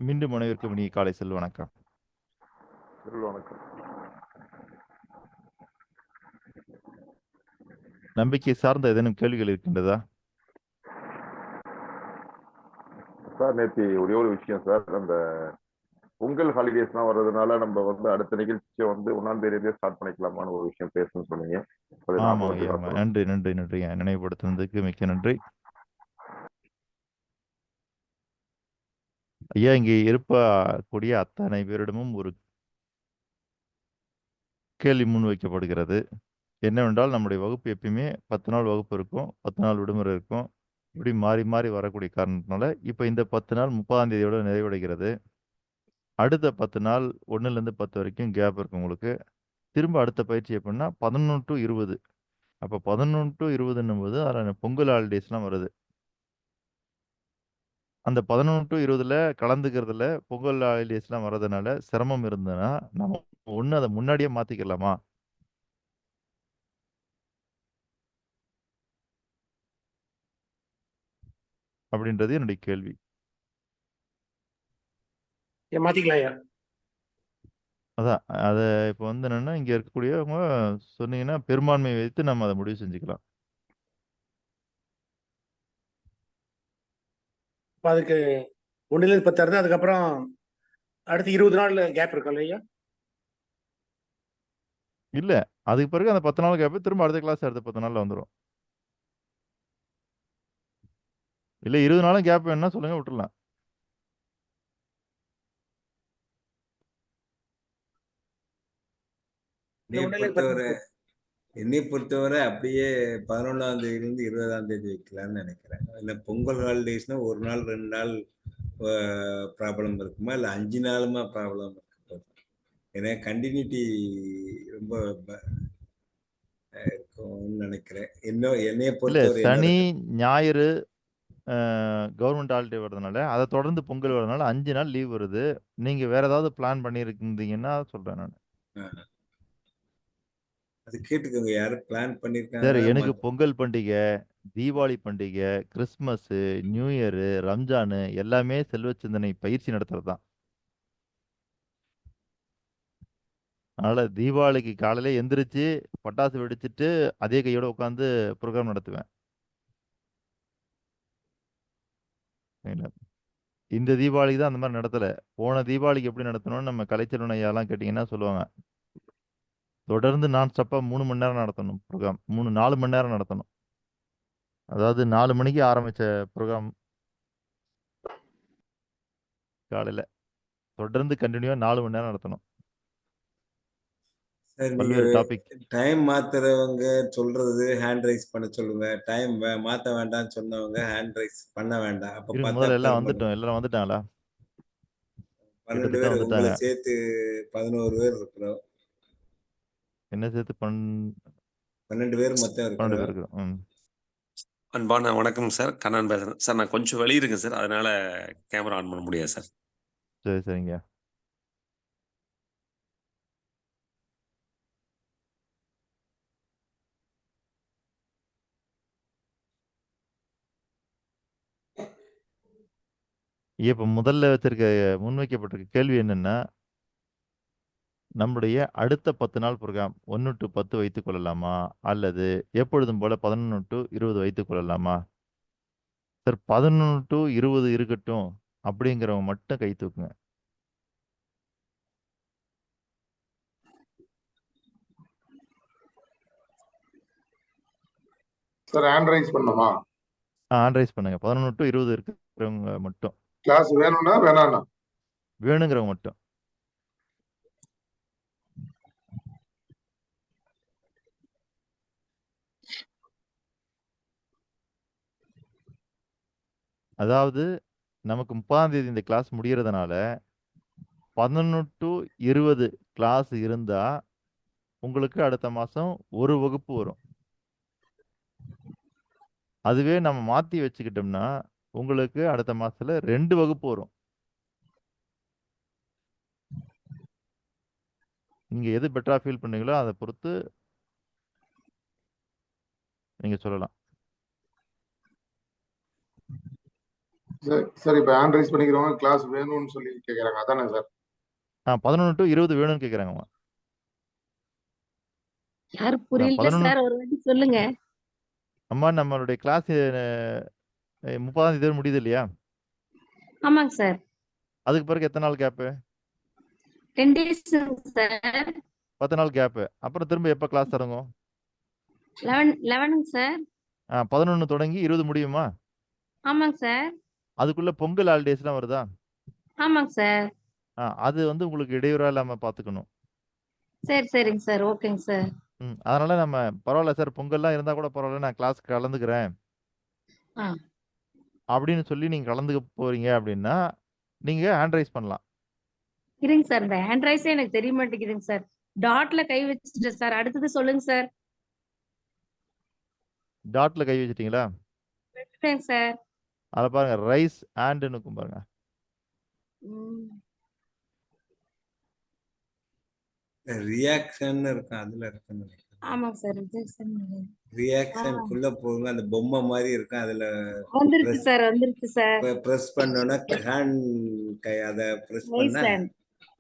மீண்டும் அனைவருக்கும் இனிய காலை வணக்கம். வணக்கம். நம்பிக்கை சார்ந்த ஏதேனும் கேள்விகள் இருக்கின்றதா? சார் நேற்று ஒரே ஒரு விஷயம் சார், அந்த பொங்கல் ஹாலிடேஸ்லாம் வர்றதுனால நம்ம அடுத்த நிகழ்ச்சியை 1ஆம் தேதியிலே ஸ்டார்ட் பண்ணிக்கலாமான்னு ஒரு விஷயம் பேசணும்னு சொன்னீங்க. அதை ஆமாங்க ஐயா, ஞாபகப்படுத்திக்கலாம் சார். நன்றி நன்றி நன்றிங்க, நினைவுபடுத்துனதுக்கு மிக்க நன்றி. ஐயா, இங்கே இருக்கக்கூடிய அத்தனை பேரிடமும் ஒரு கேள்வி முன்வைக்கப்படுகிறது. என்னவென்றால், நம்முடைய வகுப்பு எப்பயுமே 10 நாள் வகுப்பு இருக்கும், 10 நாள் விடுமுறை இருக்கும். இப்படி மாறி மாறி வரக்கூடிய காரணத்தினால இப்போ இந்த 10 நாள் 30ஆம் தேதியோட நிறைவடைகிறது. அடுத்த 10 நாள் 1லேருந்து 10 வரைக்கும் கேப் இருக்கு உங்களுக்கு. திரும்ப அடுத்த பயிற்சி எப்படின்னா 11 டு 20. அப்போ 11 டு 20ன்னும்போது அதில் பொங்கல் ஹாலிடேஸ்லாம் வருது. அந்த 11 டு 20ல கலந்துக்கிறதுல பொங்கல் ஹாலிடேஸ்லாம் வர்றதுனால சிரமம் இருந்ததுன்னா, நம்ம ஒண்ணு அத முன்னாடியே மாத்திக்கலாமா? அப்படின்றது என்னுடைய கேள்வி. மாத்திக்கலாம் ஐயா. அதான். அத இப்ப என்னன்னா, இங்க இருக்கக்கூடியவங்க சொன்னீங்கன்னா, பெரும்பான்மை வைத்து நம்ம அத முடிவு செஞ்சுக்கலாம். இப்ப அதுக்கு 1லேருந்து 10 இருந்தா அதுக்கப்புறம் அடுத்து 20 நாள் கேப் இருக்கும்ல ஐயா? இல்ல. அதுக்கு பிறகு அந்த 10 நாள் கேப் திரும்ப அடுத்த கிளாஸ் அடுத்த 10 நாள்ல வந்துரும். இல்ல 20 நாளும் கேப் வேணும்னா சொல்லுங்க, விட்டுறலாம். இந்த என்னைய 1லேருந்து 10 பொறுத்தவரை என்னை பொறுத்தவரை அப்படியே 11ஆம் தேதியிலிருந்து 20ஆம் தேதி வைக்கலாம்னு நினைக்கிறேன். இல்லை பொங்கல் ஹாலிடேஸ்னா ஒரு நாள் 2 நாள் ப்ராப்ளம் இருக்குமா, இல்லை 5 நாளுமா ப்ராப்ளம் இருக்கு? ஏன்னா கண்டினியூட்டி ரொம்ப இருக்கும்னு நினைக்கிறேன். என்னைய இல்ல பொறுத்தவரை என்னோட சனி, ஞாயிறு கவர்மெண்ட் ஹாலிடே வரதுனால, அத தொடர்ந்து பொங்கல் வரதுனால 5 நாள் லீவ் வருது. நீங்க வேற ஏதாவது பிளான் பண்ணியிருந்தீங்கன்னா சொல்றேன் நானு. அது கேட்டுக்கோங்க, யாரும் பிளான் சார், பண்ணியிருக்காங்க. எனக்கு பொங்கல் பண்டிகை, தீபாவளி பண்டிகை, கிறிஸ்மஸு, நியூ இயரு, ரம்ஜானு எல்லாமே செல்வ சிந்தனை பயிற்சி நடத்துறது தான். அதனால தீபாவளிக்கு காலையில எந்திரிச்சு பட்டாசு வெடிச்சுட்டு அதே கையோட உட்காந்து ப்ரோக்ராம் நடத்துவேன். சரிங்களா? இந்த தீபாவளிக்கு தான் அந்த மாதிரி நடத்தல. போன தீபாவளிக்கு எப்படி நடத்தணும்னு நம்ம கலைச்செல்வன் ஐயாலாம் கேட்டீங்கன்னா சொல்லுவாங்க. தொடர்ந்து நான் ஸ்டாப்பா 3 மணி நேரம் நடத்தணும் ப்ரோக்ராம். 4 மணி நேரம் நடத்தணும். அதாவது 4 மணிக்கு ஆரம்பிச்ச ப்ரோக்ராம் காலையில தொடர்ந்து கண்டினியூவா 4 மணி நேரம் நடத்தணும். சார், நீங்க பல்வேறு டாபிக். டைம் மாத்துறவங்க சொல்றது ஹேண்ட் ரைஸ் பண்ண சொல்லுங்க. டைம் மாத்த வேண்டாம்னு சொன்னவங்க ஹேண்ட் ரைஸ் பண்ண வேண்டாம். அப்ப இருங்க, பார்த்தா முதல்ல எல்லாம் பெரும்பாலும் வந்துட்டோம். எல்லாரும் வந்துட்டாங்களா? 12 கிட்டத்தட்ட பேர், வந்துட்டாங்க. உங்களை சேர்த்து 11 பேர் இருக்கிறோம். என்ன சேர்த்து 12 பேர் மொத்தம் 12 இருக்கிறோம். பேர் இருக்கிறோம். ம். அன்பான வணக்கம் சார். கண்ணன் பேசுறேன் சார். நான் கொஞ்சம் வெளிய இருக்கேன் சார். அதனால கேமரா ஆன் பண்ண முடியாது சார். சரி, சரிங்க. இப்ப முதல்ல முன்வைக்கப்பட்டிருக்க கேள்வி என்னன்னா, நம்முடைய அடுத்த 10 நாள் ப்ரோகிராம் 1 டூ 10 வைத்துக் கொள்ளலாமா? அல்லது எப்பொழுதும் போல 11 டூ 20 வைத்துக் கொள்ளலாமா? சார், 11 டூ 20 இருக்கட்டும் அப்படிங்கிறவங்க மட்டும் கை தூக்குங்க. சார் ஹேண்ட் ரைஸ் பண்ணுமா? ஹேண்ட் ரைஸ் பண்ணுங்க. 11 டூ 20 இருக்கிறவங்க மட்டும். கிளாஸ் வேணும்னா வேணாம்னா? வேணுங்கிறவங்க மட்டும். அதாவது நமக்கு 30ஆம் தேதி இந்த கிளாஸ் முடியறதுனால 11 டூ 20 கிளாஸ் இருந்தா உங்களுக்கு அடுத்த மாசம் ஒரு வகுப்பு வரும். அதுவே நம்ம மாத்தி வச்சுக்கிட்டோம்னா உங்களுக்கு அடுத்த மாசத்துல 2 வகுப்பு வரும். நீங்க எது பெட்டரா ஃபீல் பண்ணீங்களோ அதை பொறுத்து நீங்க சொல்லலாம். சார் இப்போ ஹேண்ட் ரைஸ் பண்ணிக்கிறவங்க கிளாஸ் வேணும்னு சொல்லி கேட்குறாங்க அதானே சார்? 11 to 20 வேணும்னு கேட்குறாங்கம்மா. யாரு புரியல 11 சார், ஒரு வாட்டி சொல்லுங்க. அம்மா நம்மளுடைய கிளாஸ் 30ஆம் தேதி முடியுது இல்லையா? ஆமாங்க சார். அதுக்கு பிறகு எத்தனை நாள் கேப்பு? 10 days sir. 10 நாள் கேப்பு. அப்புறம் திரும்ப எப்போ கிளாஸ் தொடங்கும்? 11 சார். 11 தொடங்கி 20 முடியுமா? ஆமாங்க சார். அதுக்குள்ள பொங்கல் ஹாலிடேஸ்லாம் வருதா? ஆமாங்க சார். அது வந்து உங்களுக்கு இடையூறா இல்லாம பார்த்துக்கணும். சரிங்க சார். ஓகேங்க சார். அதனால நம்ம பரவாயில்ல சார், பொங்கல்லாம் இருந்தா கூட பரவாயில்ல, நான் கிளாஸ் கலந்துக்கிறேன் ஆ. அப்படின்னு சொல்லி நீங்க கலந்துக்க போறீங்க அப்படின்னா நீங்க ஹேண்ட் ரைஸ் பண்ணலாம். இருங்க சார், இந்த ஹேண்ட் ரைஸே எனக்கு தெரிய மாட்டேங்குதுங்க சார். டாட்ல கை வச்சுட்டேன் சார். அடுத்தது சொல்லுங்க சார். டாட்ல கை வச்சிட்டீங்களா? வச்சுட்டேங்க சார். அதை பாருங்க, ரைஸ் ஹேண்டுன்னு இருக்கும் பாருங்க. ரியாக்ஷன் இருக்கும், அதுல இருக்குன்னு நினைக்கிறேன். ஆமாங்க சார். ரியாக்ஷனுக்குள்ள போங்க, அந்த பொம்மை மாதிரி இருக்கும், அதுல வந்துருச்சு சார். வந்துருச்சு சார். பிரஸ் பண்ணோன்னா ஹேண்ட் கை அதை பிரஸ் பண்ணா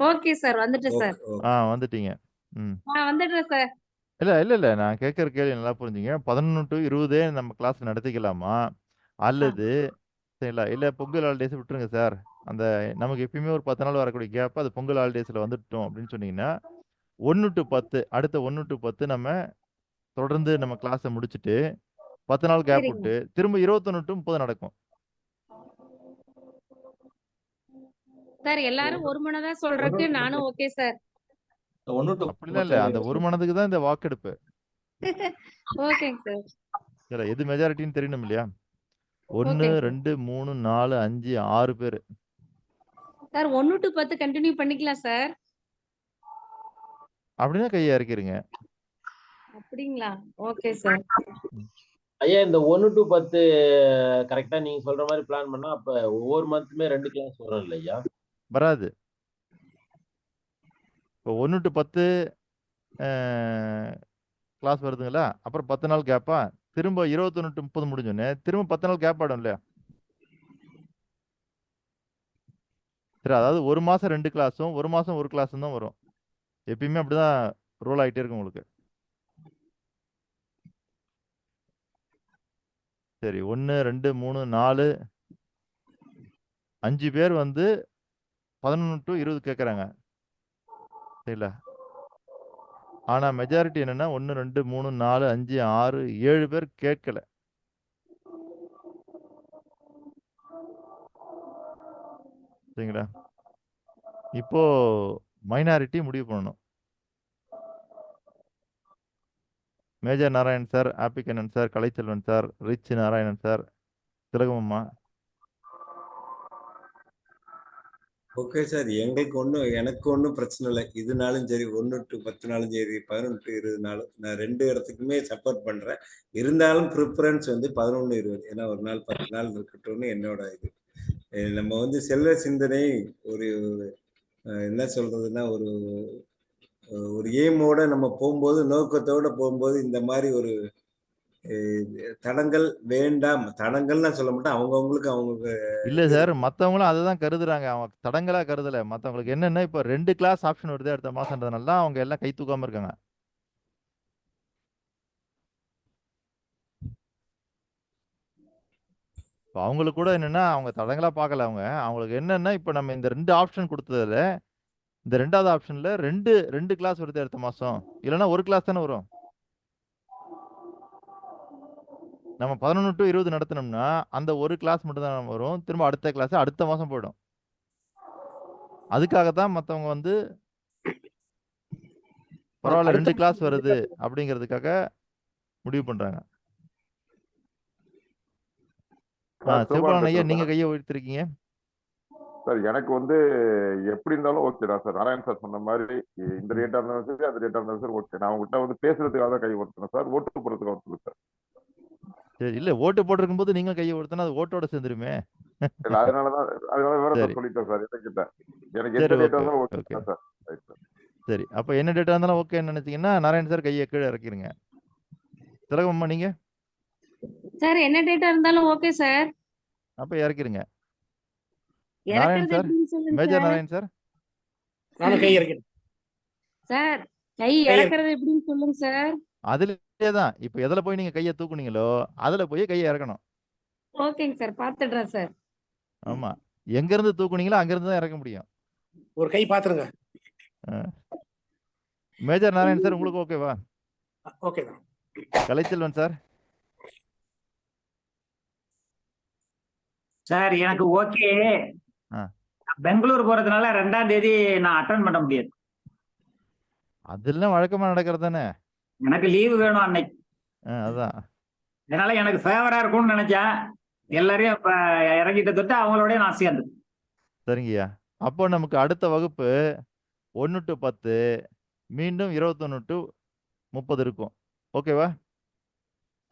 ஓகே சார். வந்துட்டேன் சார். வந்துட்டீங்க. வந்துடுறேன் சார். இல்ல நான் கேட்கிற கேள்வி நல்லா புரிஞ்சுங்க. 11 to 20 நம்ம கிளாஸ் நடத்திக்கலாமா? அல்லது சரிங்களா, இல்ல பொங்கல் ஹாலிடேஸ் விட்டுருங்க சார், அந்த நமக்கு எப்பயுமே ஒரு 10 நாள் வரக்கூடிய கேப் அது பொங்கல் ஹாலிடேஸ்ல வந்துட்டோம் அப்படின்னு சொன்னீங்கன்னா 1 to 10 அடுத்த 1 to 10 நம்ம தொடர்ந்து நம்ம கிளாஸை முடிச்சுட்டு 10 நாள் கேப் சரிங்க. விட்டு திரும்ப 21 to 30 நடக்கும். சார் எல்லாரும் ஒரு மனதா சொல்றதுக்கு நானும் ஓகே சார். அப்படிலாம் இல்ல, அந்த ஒரு மனதுக்கு தான் இந்த வாக்கெடுப்பு. ஓகேங்க சார். இல்ல எது மெஜாரிட்டின்னு தெரியணும் இல்லையா? 1 ஓகேங்க சார். 2 3 4 5 6 பேர். சார் 1 to 10 கண்டினியூ பண்ணிக்கலாம் சார். அப்படின்னா கையை இறக்கிருங்க. அப்படிங்களா? Okay sir. ஐயா இந்த 1 to 10 கரெக்டா நீங்க சொல்ற மாதிரி பிளான் பண்ணா அப்ப ஒவ்வொரு மந்த்துமே 2 கிளாஸ் வரும் இல்லையா? வராது. இப்போ 1 to 10 கிளாஸ் வருதுங்களா, அப்புறம் 10 நாள் கேப்பா, திரும்ப 21 to 30 முடிஞ்சோடனே திரும்ப 10 நாள் கேப் ஆடும் இல்லையா? சரி, அதாவது ஒரு மாசம் 2 கிளாஸும் ஒரு மாசம் ஒரு கிளாஸும் தான் வரும். எப்பயுமே அப்படிதான் ரோல் ஆகிட்டே இருக்கும் உங்களுக்கு. சரி, 1 2 3 4 5 பேர் வந்து 11 to 20 கேட்குறாங்க சரிங்களா? ஆனா மெஜாரிட்டி என்னன்னா 1 2 3 4 5 6 7 பேர் கேட்கல. சரிங்களா? இப்போ மைனாரிட்டி முடிவு பண்ணணும். Major Narayanan sir, Appikannan sir, Kalaiselvan sir, rich Narayanan sir, திலகமம்மா. ஓகே சார், எனக்கு ஒன்றும் பிரச்சனை இல்லை. இதுனாலும் சரி, 1 to 10 நாளும் சரி, 11 to 20 நாளும் நான் 2 இடத்துக்குமே சப்போர்ட் பண்றேன். இருந்தாலும் ப்ரிஃபரன்ஸ் வந்து 11 20, ஏன்னா ஒரு நாள் 10 நாள் இருக்கட்டும்னு என்னோட இது. நம்ம வந்து செல்வ சிந்தனை ஒரு என்ன சொல்றதுன்னா ஒரு எய்மோட நம்ம போகும்போது, நோக்கத்தோட போகும்போது இந்த மாதிரி ஒரு தடங்கள் வேண்டாம். தடங்கள்னு சொல்ல மாட்டேன், அவங்கவுங்களுக்கு அவங்க இல்ல சார், மத்தவங்களும் அததான் கருதுறாங்க. அவங்க தடங்களா கருதல. மத்தவங்களுக்கு என்னன்னா இப்ப 2 கிளாஸ் ஆப்ஷன் வருது அடுத்த மாசம்ன்றதுனால தான் அவங்க எல்லாம் கை தூக்காம இருக்காங்க. இப்ப அவங்களுக்கு கூட என்னன்னா அவங்க தடங்களா பார்க்கல. அவங்களுக்கு என்னன்னா இப்ப நம்ம இந்த 2 ஆப்ஷன் கொடுத்ததுல இந்த 2வது ஆப்ஷன்ல 2 கிளாஸ் வருது அடுத்த மாசம், இல்லைன்னா ஒரு கிளாஸ் தானே வரும். நம்ம 11 to 20 நடத்தினோம்னா அந்த ஒரு கிளாஸ் மட்டும் தான் வரும். திரும்ப அடுத்த கிளாஸ் அடுத்த மாசம் போயிடும். அதுக்காகத்தான் மத்தவங்க வந்து பரவாயில்ல 2 கிளாஸ் வருது அப்படிங்கிறதுக்காக முடிவு பண்றாங்க. சிவபாலன் ஐயா, நீங்க கையை உயர்த்திருக்கீங்க. சார் எனக்கு வந்து எப்படி இருந்தாலும் ஓகே தான் சார். நாராயண் சார் சொன்ன மாதிரி இந்த ரேட்டா இருந்தாலும் சரி, அந்த ரேட்டா இருந்தாலும் சார் ஓகே. நான் உங்ககிட்ட வந்து பேசுறதுக்காக தான் கை ஒருத்தணும் சார், ஓட்டு போறதுக்காக ஒருத்தணும் சார். சரி, இல்ல ஓட்டு போட்டிருக்கும் போது நீங்க கையை உயர்த்தினா அது ஓட்டோட சேர்ந்துருமே. அதனால வேற சார் சொல்லிட்டேன் சார் என்கிட்ட. எனக்கு எந்த டேட்டா இருந்தாலும் ஓகே சார். சரி, அப்ப என்ன டேட்டா இருந்தாலும் ஓகேன்னு நினைச்சீங்கன்னா நாராயண் சார் கையை கீழே இறக்கிருங்க. திலகம்மா நீங்க? சார் என்ன டேட்டா இருந்தாலும் ஓகே சார். அப்ப இறக்கிருங்க. நாராயண் இறக்குறது சார், எப்படின்னு சொல்லுங்க மேஜர் சார். நாராயண் சார். நானும் கை இறக்கிறேன். சார் கை கை இறக்க இறக்குறது எப்படின்னு சொல்லுங்க சார். அதுலயே தான் இப்போ எதுல போய் நீங்க கையை தூக்குனீங்களோ அதுல போய் கையை இறக்கணும். ஓகேங்க சார், பாத்துடுறேன் சார். ஆமா, எங்க இருந்து தூக்குனீங்களோ அங்க இருந்து தான் இறக்க முடியும். ஒரு கை பாத்துருங்க. மேஜர் நாராயண் சார், உங்களுக்கு ஓகேவா? ஓகே தான். கலைச்செல்வன் சார். சார் எனக்கு ஓகே. ஆ. பெங்களூர் போறதுனால 2ஆம் தேதி நான் அட்டன் பண்ண முடியாது. அதெல்லாம் வழக்கமா நடக்கிறது தானே. எனக்கு லீவு வேணும் அன்னைக்கு. அதான். அதனால எனக்கு ஃபேவரா இருக்கும்னு நினைச்சேன். எல்லாரையும் இப்ப இறங்கிட்ட தொட்டு அவங்களோடய நான் சேர்ந்து. சரிங்கய்யா. அப்போ நமக்கு அடுத்த வகுப்பு 1 to 10 மீண்டும் 21 to 30 இருக்கும். ஓகேவா?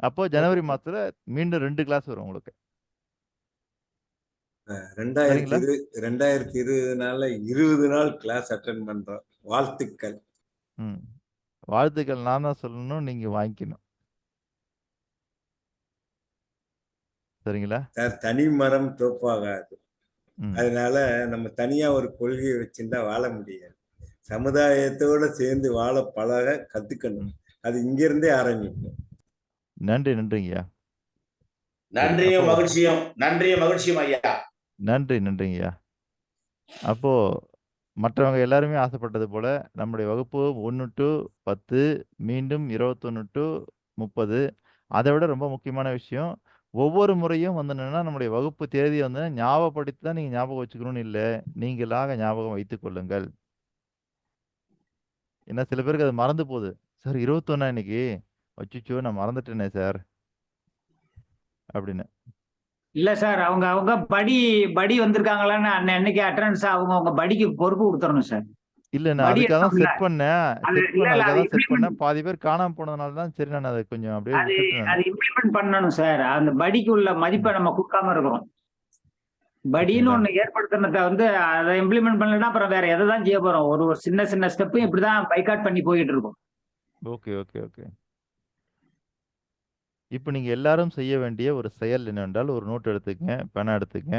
அப்போ ஜனவரி மாசத்துல மீண்டும் 2 கிளாஸ் வரும் உங்களுக்கு. 2020 20 நாள் கிளாஸ் அட்டன் பண்றோம். வாழ்த்துக்கள். வாழ்த்துக்கள் நான் தான் சொல்லணும், நீங்க வாங்கிக்கணும். சரிங்களா? சார், தனி மரம் தோப்பாகாது. அதனால நம்ம தனியா ஒரு கொள்கையை வச்சிருந்தா வாழ முடியாது. சமுதாயத்தோட சேர்ந்து வாழ பழக கத்துக்கணும். அது இங்க இருந்தே ஆரம்பிக்கும். நன்றிங்கய்யா. நன்றியும் மகிழ்ச்சியும் ஐயா. நன்றிங்கய்யா. அப்போ மற்றவங்க எல்லாருமே ஆசைப்பட்டது போல நம்முடைய வகுப்பு 1 to 10 மீண்டும் 21 to 30. அதை விட ரொம்ப முக்கியமான விஷயம், ஒவ்வொரு முறையும் வந்து என்னன்னா நம்முடைய வகுப்பு தேதி வந்து ஞாபகப்படுத்தி தான் நீங்க ஞாபகம் வச்சுக்கணும்னு இல்லை, நீங்களாக ஞாபகம் வைத்துக் கொள்ளுங்கள். ஏன்னா சில பேருக்கு அது மறந்து போகுது. சார் 21 இன்னைக்கு, அச்சோ நான் மறந்துட்டேனே சார் அப்படின்னு. இல்ல சார், அவங்க படி வந்திருக்காங்களான்னு அன்னைக்கு அட்டண்டன்ஸ் அவங்க படிக்கு பொறுப்பு கொடுத்துறணும் சார். இல்ல நான் அதுக்காக தான் செட் பண்ணேன். பாதி பேர் காணாம போனதுனால தான் சரி நான் அதை கொஞ்சம் அப்படியே விட்டுட்டேன். அது இம்ப்ளிமெண்ட் பண்ணணும் சார். அந்த படிக்கு உள்ள மதிப்பை நம்ம கொடுக்காம இருக்கிறோம். படின்னு ஒண்ணு ஏற்படுத்தினத வந்து அதை இம்ப்ளிமெண்ட் பண்ணலன்னா அப்புறம் வேற எதை தான் செய்ய போறோம்? ஒரு சின்ன சின்ன ஸ்டெப்பையும் இப்படிதான் பைக்காட் பண்ணி போயிட்டு இருக்கோம். ஓகே. இப்போ நீங்க எல்லாரும் செய்ய வேண்டிய ஒரு செயல் என்னவென்றால், ஒரு நோட் எடுத்துக்கங்க, பேனா எடுத்துக்கங்க.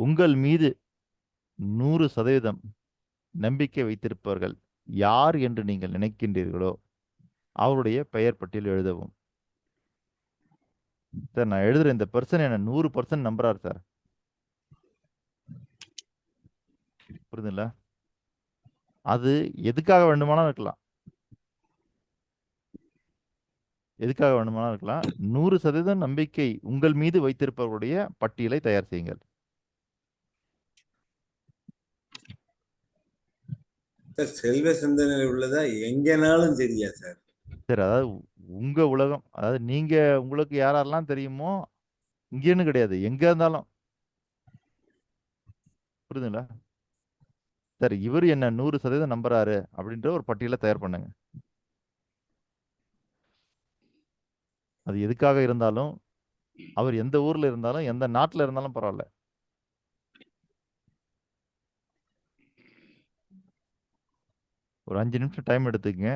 உங்கள் மீது 100% நம்பிக்கை வைத்திருப்பவர்கள் யார் என்று நீங்கள் நினைக்கின்றீர்களோ அவருடைய பெயர் பட்டியல் எழுதவும். சார் நான் எழுதுற இந்த பர்சன் என்ன 100% நம்புறாரு சார். புரியுதுங்களா? அது எதுக்காக வேண்டுமானாலும் இருக்கலாம். 100% நம்பிக்கை உங்கள் மீது வைத்திருப்பவருடைய பட்டியலை தயார் செய்யுங்கள். சார், செல்வ சிந்தனை உள்ளதா எங்கனாலும் தெரியா சார். சரி, அதாவது உங்க உலகம், அதாவது நீங்க உங்களுக்கு யாரெல்லாம் தெரியுமோ இங்கேன்னு கிடையாது, எங்க இருந்தாலும். புரியுதுங்களா? சார் இவர் என்ன 100% நம்புறாரு அப்படின்ற ஒரு பட்டியலை தயார் பண்ணுங்க. அது எதுக்காக இருந்தாலும், அவர் எந்த ஊர்ல இருந்தாலும் எந்த நாட்டுல இருந்தாலும் பரவாயில்ல. ஒரு 5 நிமிஷம் டைம் எடுத்துக்கங்க.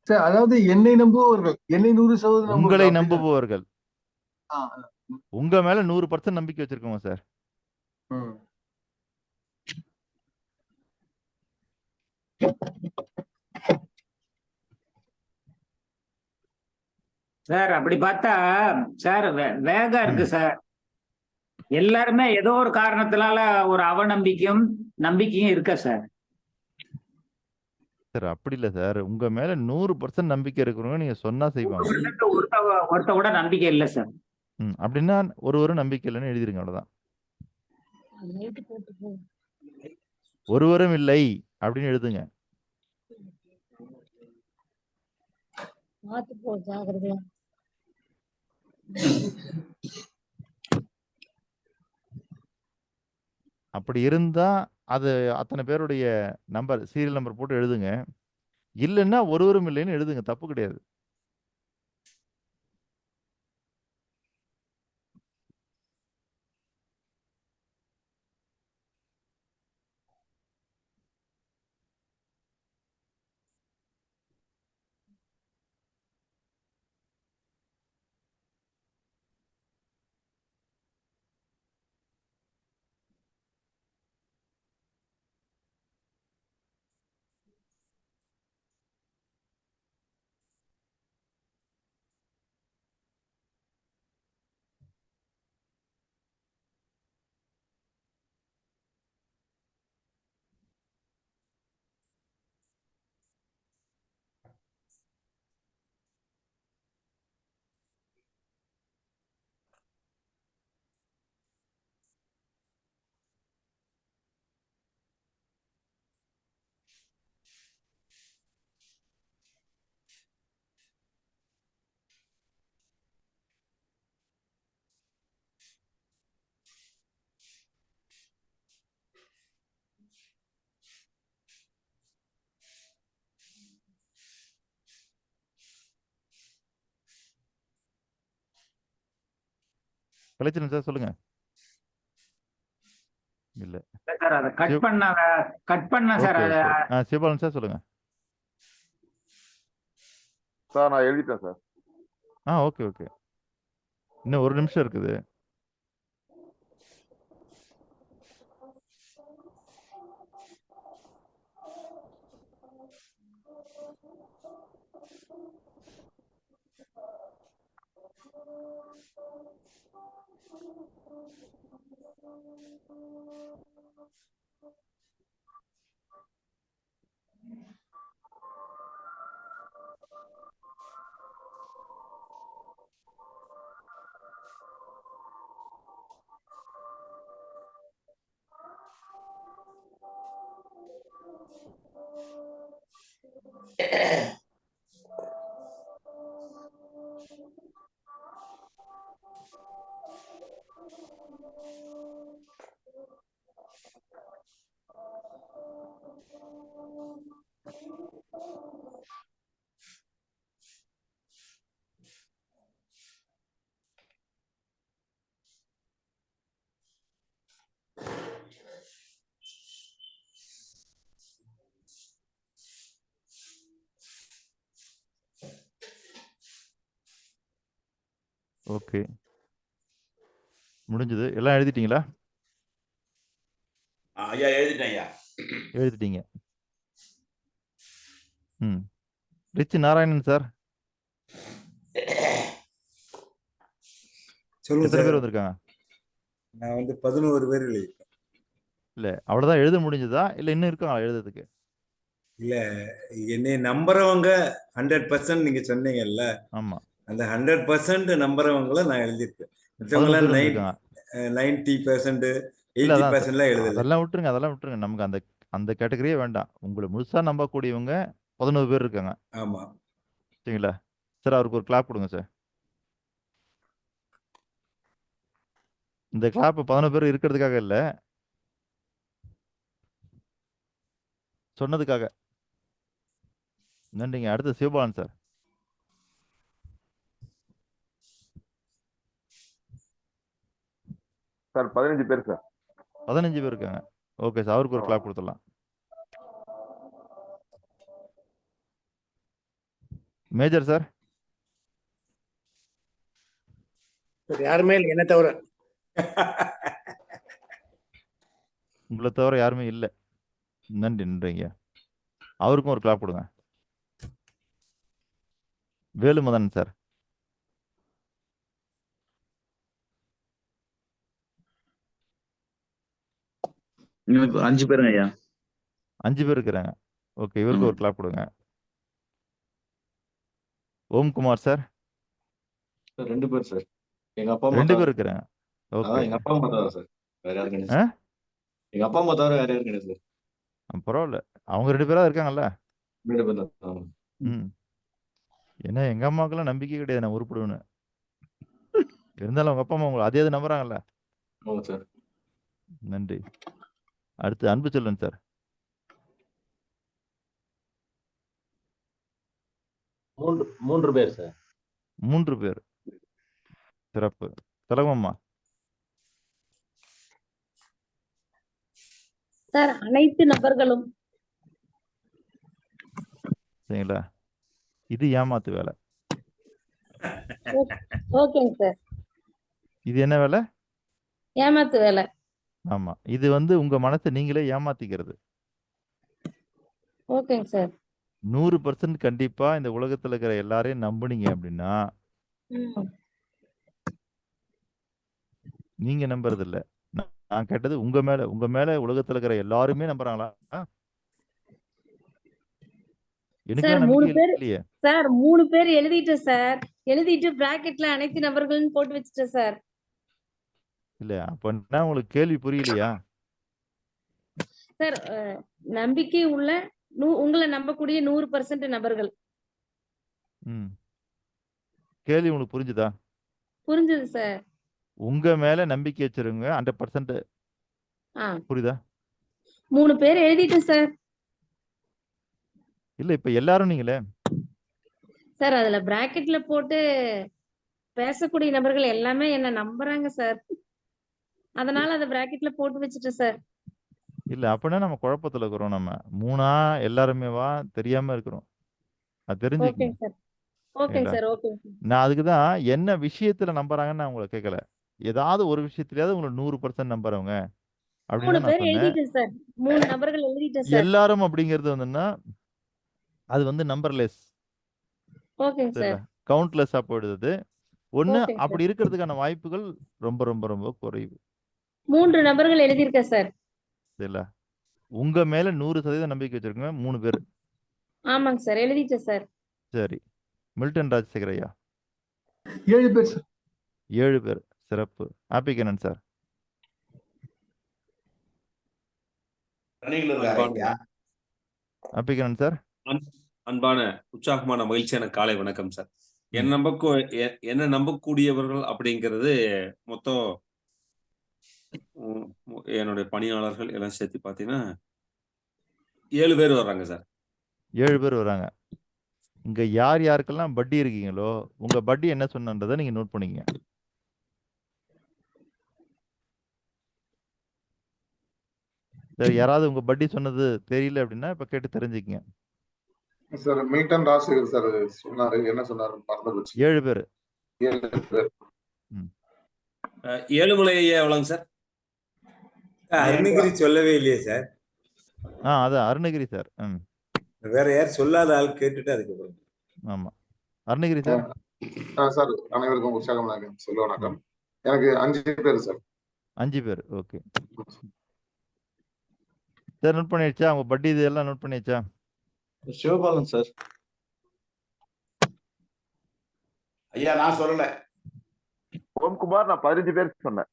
சார், அதாவது என்னை நம்புபவர்கள், என்னை 100% உங்களை நம்புபவர்கள். நம்புபவர்கள், உங்க மேல 100% நம்பிக்கை வச்சிருக்கோங்க சார். சார் அப்படி பார்த்தா சார் வேகம் இருக்கு சார். எல்லாருமே ஏதோ ஒரு காரணத்தினால ஒரு அவநம்பிக்கையும் நம்பிக்கையும் இருக்க சார். சார் அப்படி இல்ல சார், உங்க மேல 100% நம்பிக்கை இருக்கிறவங்க நீங்க சொன்னா செய்வாங்க. ஒருத்த கூட நம்பிக்கை இல்லை சார். அப்படின்னா ஒரு நம்பிக்கை இல்லைன்னு எழுதிருங்க, அவ்வளவுதான். ஒருவரும் இல்லை அப்படின்னு எழுதுங்க. அப்படி இருந்தா அது அத்தனை பேருடைய நம்பர், சீரியல் நம்பர் போட்டு எழுதுங்க. இல்லைன்னா ஒருவரும் இல்லைன்னு எழுதுங்க, தப்பு கிடையாது. கலைச்சலன் சார் சொல்லுங்க. இல்ல. சார் அதை கட் சிவ பண்ண சார் ஓகே, அதை ஓகே. சிவபாலன் சார் சொல்லுங்க. சார் நான் எழுதிட்டேன் சார். Okay, okay. இன்னும் 1 நிமிஷம் இருக்குது. ஓகே. முடிஞ்சது. எல்லாம் எழுதிட்டீங்களா? ஐயா எழுதிட்டேன் ஐயா. எழுதிட்டீங்க. Rich Narayanan sir. சொல்லுங்க எத்தனை பேர் சார். வந்திருக்காங்க? நான் 11 பேர் எழுதியிருக்கேன். இல்ல அவ்வளவுதான் எழுத முடிஞ்சதா இல்ல இன்னும் இருக்காங்களா எழுதுறதுக்கு? இல்ல, என்னை நம்புறவங்க 100% நீங்க சொன்னீங்கல்ல, ஆமா. அந்த 100% நம்புறவங்கள நான் எழுதியிருக்கேன். 11 மற்றவங்களாம் பேர் வந்திருக்காங்க. 90%, இல்ல அதான் 80%லாம் எழுதல. அதெல்லாம் விட்டுருங்க. நமக்கு அந்த அந்த கேட்டகரியே வேண்டாம். உங்களை முழுசா நம்பக்கூடியவங்க 11 பேர் இருக்காங்க. ஆமா. சரிங்களா? சார் அவருக்கு ஒரு கிளாப் கொடுங்க சார். இந்த கிளாப் 11 பேர் இருக்கிறதுக்காக இல்ல, சொன்னதுக்காக. நன்றிங்க. அடுத்து சிவபாலன் சார். சார் 15 பேர் சார். 15 பேர் இருக்காங்க. ஓகே சார், அவருக்கு ஒரு கிளாப் கொடுத்துடலாம். Major sir. சார் யாருமே இல்லை என்ன தவிர. உங்களை தவிர யாருமே இல்லை. நன்றிங்க. அவருக்கும் ஒரு கிளாப் கொடுங்க. வேலுமதன் சார். இன்னும் 5 பேருங்க ஐயா. 5 பேர் இருக்கிறாங்க. ஓகே, இவருக்கு ஒரு கிளாப் கொடுங்க. ஓம்குமார் சார். 2 பேர் சார். எங்க அப்பா அம்மா 2 பேர் இருக்கிறாங்க. ஓகே. எங்க அப்பா அம்மா தவிர சார். வேற யாரும் கிடையாது சார். எங்க அப்பா அம்மா தவிர வேற யாரும் கிடையாது சார். பரவாயில்ல, அவங்க 2 பேரா இருக்காங்கல்ல. 2 பேர் தான். ஏன்னா எங்க அம்மாவுக்கெல்லாம் நம்பிக்கை கிடையாது நான் உருப்படுவேன்னு. இருந்தாலும் அவங்க அப்பா அம்மா உங்களை அதே நம்புறாங்கல்ல. ஆமா சார். நன்றி. அடுத்து அன்பு செல்வன் சார். 3 பேர் சார். 3 பேர். சிறப்பு. திலகம்மா. சார் அனைத்து நபர்களும். சரிங்களா? இது ஏமாத்து வேலை. ஓகேங்க சார். இது என்ன வேலை? ஏமாத்து வேலை. ஆமா, இது உங்க மனசை நீங்களே ஏமாத்திக்கிறது. ஓகேங்க சார். 100% கண்டிப்பா இந்த உலகத்துல இருக்கிற எல்லாரையும் நம்புனீங்க அப்படின்னா நீங்க நம்புறது இல்ல. நான் கேட்டது உங்க மேல உலகத்துல இருக்கிற எல்லாருமே நம்புறாங்களா? எனக்கு சார் 3 நம்பிக்கை பேர் இல்லையே. சார் 3 பேர் எழுதிட்டேன் சார். எழுதிட்டு பிராக்கெட்ல அனைத்து நபர்கள்னு போட்டு வச்சுட்டேன் சார். இல்ல அப்படின்னா உங்களுக்கு கேள்வி புரியலையா? சார் நம்பிக்கை உள்ள உங்களை நம்பக்கூடிய 100% நபர்கள். கேள்வி உங்களுக்கு புரிஞ்சுதா? புரிஞ்சது சார். உங்க மேல நம்பிக்கை வச்சிருங்க 100%. புரியுதா? 3 பேர் எழுதிட்டேன் சார். இல்ல இப்ப எல்லாரும் நீங்களே சார் அதுல பிராக்கெட்ல போட்டு பேசக்கூடிய நபர்கள் எல்லாமே என்ன நம்புறாங்க சார். அதனால அத பிராக்கெட்ல போட்டு வச்சுட்டேன் சார். இல்ல அப்படின்னா நம்ம குழப்பத்துல இருக்கிறோம் நம்ம. 3ஆ எல்லாருமேவா தெரியாம இருக்கிறோம். அது தெரிஞ்சுக்கங்க. ஓகேங்க சார். ஓகேங்க சரிங்களா? சார். ஓகேங்க சார். நான் அதுக்கு தான் என்ன விஷயத்துல நம்புறாங்கன்னு நான் உங்கள கேட்கல. ஏதாவது ஒரு விஷயத்துலயாவது உங்கள 100% நம்புறவங்க 3 அப்படின்னு தான் நான் பேர் சொன்னேன். எழுதிட்டேன் சார். 3 நபர்கள் எழுதிட்டேன் சார். எல்லாரும் அப்படிங்கிறது வந்துன்னா, அது வந்து நம்பர்லெஸ். ஓகேங்க சார். சரிங்களா? கவுண்ட்லெஸ்ஸா போயிடுது அது. ஒண்ணு ஓகேங்க அப்படி சார். இருக்கிறதுக்கான வாய்ப்புகள் ரொம்ப ரொம்ப ரொம்ப குறைவு. 3 நபர்கள் எழுதியிருக்கேன் சார். சரிங்களா? உங்க மேல 100% நம்பிக்கை வச்சிருக்கவங்க 3 பேரு. ஆமாங்க சார். எழுதிட்டேன் சார். சரி. மில்டன் ராஜசேகர் ஐயா. 7 பேர் சார். 7 பேர். சிறப்பு. Happy Kannan sir. ரன்னிங்ல இருக்காரு அன்பான ஐயா. Happy Kannan sir. அன்பான உற்சாகமான மகிழ்ச்சியான காலை வணக்கம் சார். ம். என்ன நம்பக்கூடியவர்கள் அப்படிங்கிறது மொத்தம் என்னுடைய பணியாளர்கள் எல்லாம் சேர்த்து பார்த்தீங்கன்னா 7 பேர் வர்றாங்க சார். 7 பேர் வராங்க. இங்க யார் யாருக்கெல்லாம் பட்டி இருக்கீங்களோ, உங்க பட்டி என்ன சொன்னன்றத நீங்க நோட் பண்ணிக்கங்க. சரி, யாராவது உங்க பட்டி சொன்னது தெரியல அப்படின்னா, இப்ப கேட்டு தெரிஞ்சுக்கங்க. சார் மில்டன் ராஜசேகர் சார் சொன்னாரு. என்ன சொன்னாரு மறந்து போச்சு. 7 பேரு. 7 பேர். ம். ஏழுமலை ஐயா எவ்வளவுங்க சார்? அருணகிரி சொல்லவே இல்லையே சார். அதான் அருணகிரி சார். ம். வேற யார் சொல்லாத ஆள் கேட்டுட்டு அதுக்கப்புறம். ஆமா. அருணகிரி சார். சார் அனைவருக்கும் உற்சாகம் சொல்ல ம். வணக்கம். எனக்கு 5 பேர் சார். 5 பேர். ஓகே. சார் நோட் பண்ணியாச்சா? உங்க பட்டி இதெல்லாம் நோட் பண்ணியாச்சா? சிவபாலன் சார். ஐயா நான் சொல்லல. ஓம்குமார் நான் 15 பேர் சொன்னேன்.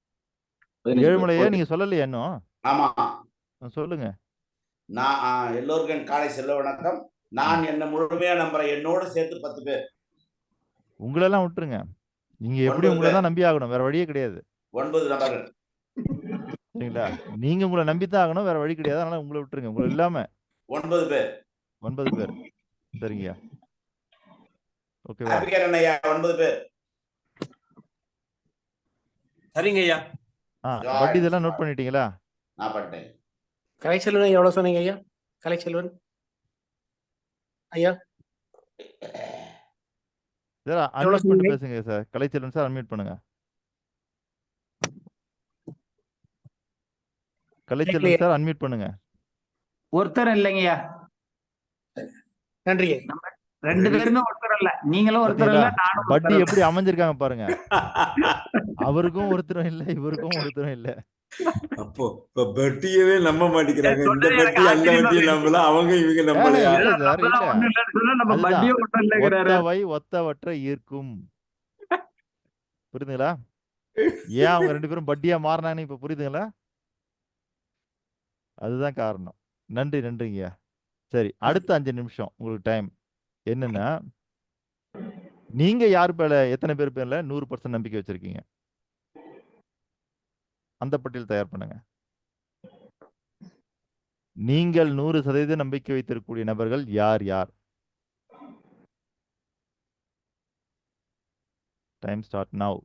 15 பேர். ஏழுமலையா ஓகே. நீங்க சொல்லலையா இன்னும்? ஆமா. சொல்லுங்க. நான் எல்லோருக்கும் என் காலை செல்ல வணக்கம். நான் என்ன முழுமையா நம்புறேன். என்னோட சேர்த்து 10 பேர். உங்களெல்லாம் விட்டுருங்க. நீங்க எப்படி 9 உங்களை பேர். தான் நம்பி ஆகணும். வேற வழியே கிடையாது. 9 நபர்கள். சரிங்களா? நீங்க உங்களை நம்பித்தான் ஆகணும். வேற வழி கிடையாது. அதனால உங்களை விட்டுருங்க. உங்களை இல்லாம 9 பேர். 9 பேர். சரிங்கய்யா. ஓகேவா? ஹாப்பி கண்ணன் ஐயா 9 பேர். சரிங்க ஐயா. பட்டி இதெல்லாம் நோட் பண்ணிட்டீங்களா? நான் பண்ணிட்டேன். கலைச்செல்வன் எவ்வளவு சொன்னீங்க ஐயா? கலைச்செல்வன் ஐயா சார் அன்மியூட் பண்ணிட்டு பேசுங்க சார். கலைச்செல்வன் சார் அன்மியூட் பண்ணுங்க. கலைச்செல்வன் சார் அன்மியூட் பண்ணுங்க. ஒருத்தர் இல்லைங்கய்யா. நன்றி. 2 பேருமே ஒருத்தர் இல்ல. நீங்களும் ஒருத்தர் இல்ல, நானும் பட்டி எப்படி அமைஞ்சிருக்காங்க பாருங்க. அவருக்கும் ஒருத்தரும் இல்ல, இவருக்கும் ஒருத்தரும் இல்ல. அப்போ இப்ப பெட்டியவே நம்ப மாட்டேங்கிறாங்க. இந்த பெட்டி அந்த பெட்டி நம்பல, அவங்க இவங்க நம்பலையா? இல்ல சார், இல்ல. ஒத்தவை ஒத்தவற்றை ஈர்க்கும். புரியுதுங்களா? ஏன் அவங்க 2 பேரும் பட்டியா மாறினாங்கன்னு இப்ப புரியுதுங்களா? அதுதான் காரணம். நன்றிங்கய்யா. சரி, அடுத்த 5 நிமிஷம் உங்களுக்கு டைம். என்னன்னா, நீங்க யார் பேர்ல எத்தனை பேர் பேர்ல 100% நம்பிக்கை வச்சிருக்கீங்க? அந்த பட்டியல் தயார் பண்ணுங்க. நீங்கள் 100% நம்பிக்கை வைத்திருக்கக்கூடிய நபர்கள் யார் யார்? Time start now.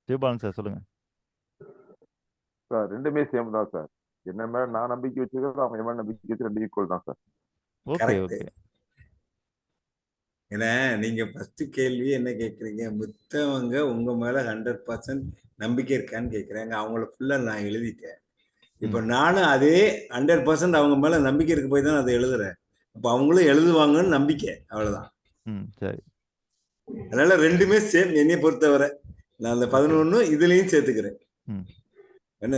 Sivabalan sir சொல்லுங்க. சார் 2மே சேம் தான் சார். என்ன மேல நான் நம்பிக்கை வச்சிருக்கிறது, அவங்க மேல நம்பிக்கை வச்சு 2 ஈக்குவல் தான் சார். Okay, okay. ஏன்னா நீங்க ஃபர்ஸ்ட் கேள்வி என்ன கேக்குறீங்க? மித்தவங்க உங்க மேல 100% நம்பிக்கை இருக்கான்னு கேக்குறாங்க. அவங்கள ஃபுல்லா நான் எழுதிட்டேன். இப்ப நானும் அதே 100% அவங்க மேல நம்பிக்கை இருக்கு போய் தான் அதை எழுதுறேன். அப்ப அவங்களும் எழுதுவாங்கன்னு நம்பிக்கை. அவ்வளவுதான். சரி. அதனால 2மே சேம் என்னைய பொறுத்தவரை. நான் அந்த 11 இதுலயும் சேர்த்துக்கிறேன். என்ன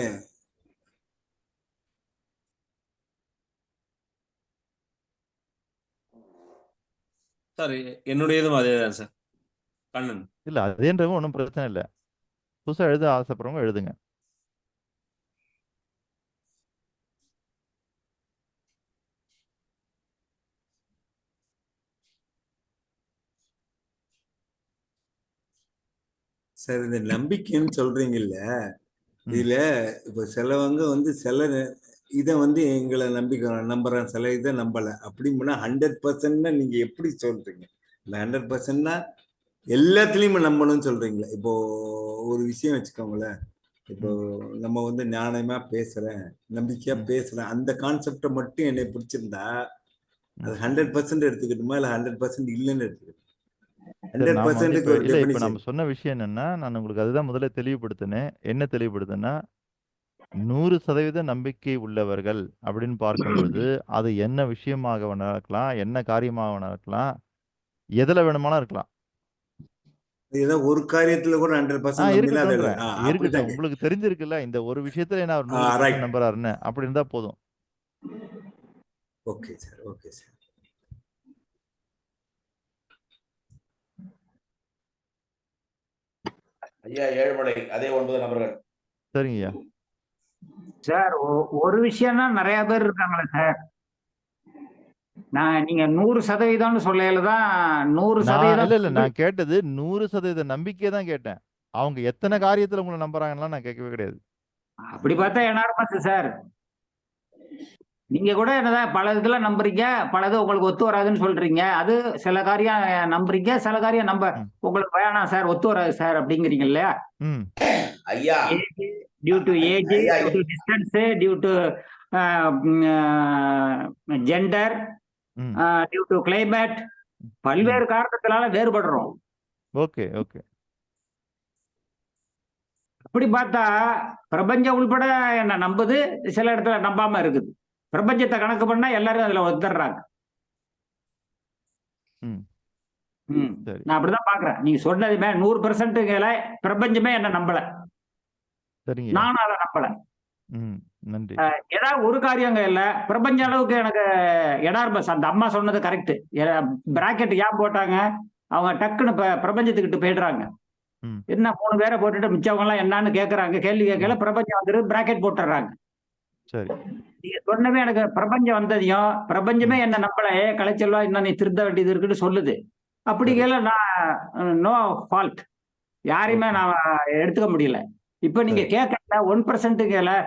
சார் என்னுடையதும் அதேதான் சார். கண்ணன். இல்ல அதேன்றவங்க ஒன்றும் பிரச்சனை இல்லை. புதுசா எழுத ஆசைப்படுறவங்க எழுதுங்க. சார் இந்த நம்பிக்கைன்னு சொல்றீங்கல்ல, ம் இதுல இப்போ சிலவங்க வந்து சில இதை வந்து எங்களை நம்புறேன், சில இதை நம்பல அப்படின்னா 100% நீங்க எப்படி சொல்றீங்க? இந்த 100%னா எல்லாத்துலயுமே நம்பணும்னு சொல்றீங்களா? இப்போ ஒரு விஷயம் வச்சுக்கோங்களேன், இப்போ ம் நம்ம வந்து ஞானமா பேசுறேன், நம்பிக்கையா ம் பேசுறேன், அந்த கான்செப்டை மட்டும் என்னை பிடிச்சிருந்தா அது ம் 100% எடுத்துக்கிட்டுமா இல்ல 100% இல்லைன்னு எடுத்துக்கிட்டு சரி, நாம வந்து 100%க்கு இப்ப ஒரு இல்ல இப்ப டெபினிஷன். நம்ம சொன்ன விஷயம் என்னன்னா, நான் உங்களுக்கு அதுதான் முதல்ல தெளிவுபடுத்தினேன். என்ன தெளிவுபடுத்தினா 100% நம்பிக்கை உள்ளவர்கள் அப்படின்னு பார்க்கும் பொழுது, அது என்ன விஷயமாக வேணா இருக்கலாம், என்ன காரியமாக வேணா இருக்கலாம், எதுல வேணுமானா இருக்கலாம். ஏதோ ஒரு காரியத்துல கூட 100% நம்பினா அது இருக்கட்டும்ன்றேன். இருக்கட்டும். அப்படித்தாங்க. உங்களுக்கு தெரிஞ்சிருக்குல்ல, இந்த ஒரு விஷயத்துல என்ன அவர் 100% ரைட். நம்புறாருன்னு. அப்படி இருந்தா போதும். Okay sir, okay sir. ஐயா ஏழுமலை அதே 9 நபர்கள். சரிங்கய்யா. சார் ஒரு விஷயம்னா நிறைய பேர் இருக்காங்களே சார். நீங்க 100% சொல்லலதான் நான் 100% இல்ல நான் கேட்டது 100% நம்பிக்கை தான் கேட்டேன். அவங்க எத்தனை காரியத்துல உங்களை நம்புறாங்கலாம் நான் கேட்கவே கிடையாது. அப்படி பார்த்தா எனார்மஸ் சார். நீங்க கூட என்னதான் பல இதுல நம்புறீங்க, பலது உங்களுக்கு ஒத்து வராதுன்னு சொல்றீங்க. அது சில காரியம் நம்புறீங்க, சில காரியம் ம். உங்களுக்கு வேணாம் சார், ஒத்து வராது சார் அப்படிங்கிறீங்க இல்லையா? ம். ஐயா டியூ டு ஏஜ், ஐயா due to distance, due to gender, ம். டியூ டு கிளைமேட், ம். பல்வேறு காரணத்தினால வேறுபடுறோம். Okay, okay. அப்படி பார்த்தா பிரபஞ்சம் உள்பட என்ன நம்புது, சில இடத்துல நம்பாம இருக்குது. பிரபஞ்சத்தை கணக்கு பண்ணா எல்லாரும் அதுல ஒத்துறாங்க. ம். சரி. நான் அப்படிதான் பாக்குறேன். நீங்க சொன்னதுமே 100% பிரபஞ்சமே என்ன நம்பல, சரிங்கய்யா. நானும் அதை நம்பல. ம். நன்றி. ஏதாவது ஒரு காரியங்க இல்ல பிரபஞ்ச அளவுக்கு எனக்கு எடார்பஸ். அந்த அம்மா சொன்னது கரெக்ட். பிராக்கெட் ஏன் போட்டாங்க? அவங்க டக்குன்னு பிரபஞ்சத்துக்கிட்ட போயிடுறாங்க. ம். என்ன 3 பேரை போட்டுட்டு மிச்சவங்க எல்லாம் என்னன்னு கேக்குறாங்க. கேள்வி கேட்கல, ம். பிரபஞ்சம் வந்துட்டு பிராக்கெட் போட்டுறாங்க. சரி. நீங்க சொன்னவே எனக்கு பிரபஞ்சம் வந்ததையும், பிரபஞ்சமே ம். என்ன நம்பல, கலைச்செல்வா இன்னும் நீ திருத்த வேண்டியது இருக்குன்னு சொல்லுது. சரி. அப்படிங்கல நான் நோ ஃபால்ட், யாரையுமே ஓகே. நான் எடுத்துக்க முடியல. இப்ப நீங்க சரி. கேட்கல 1%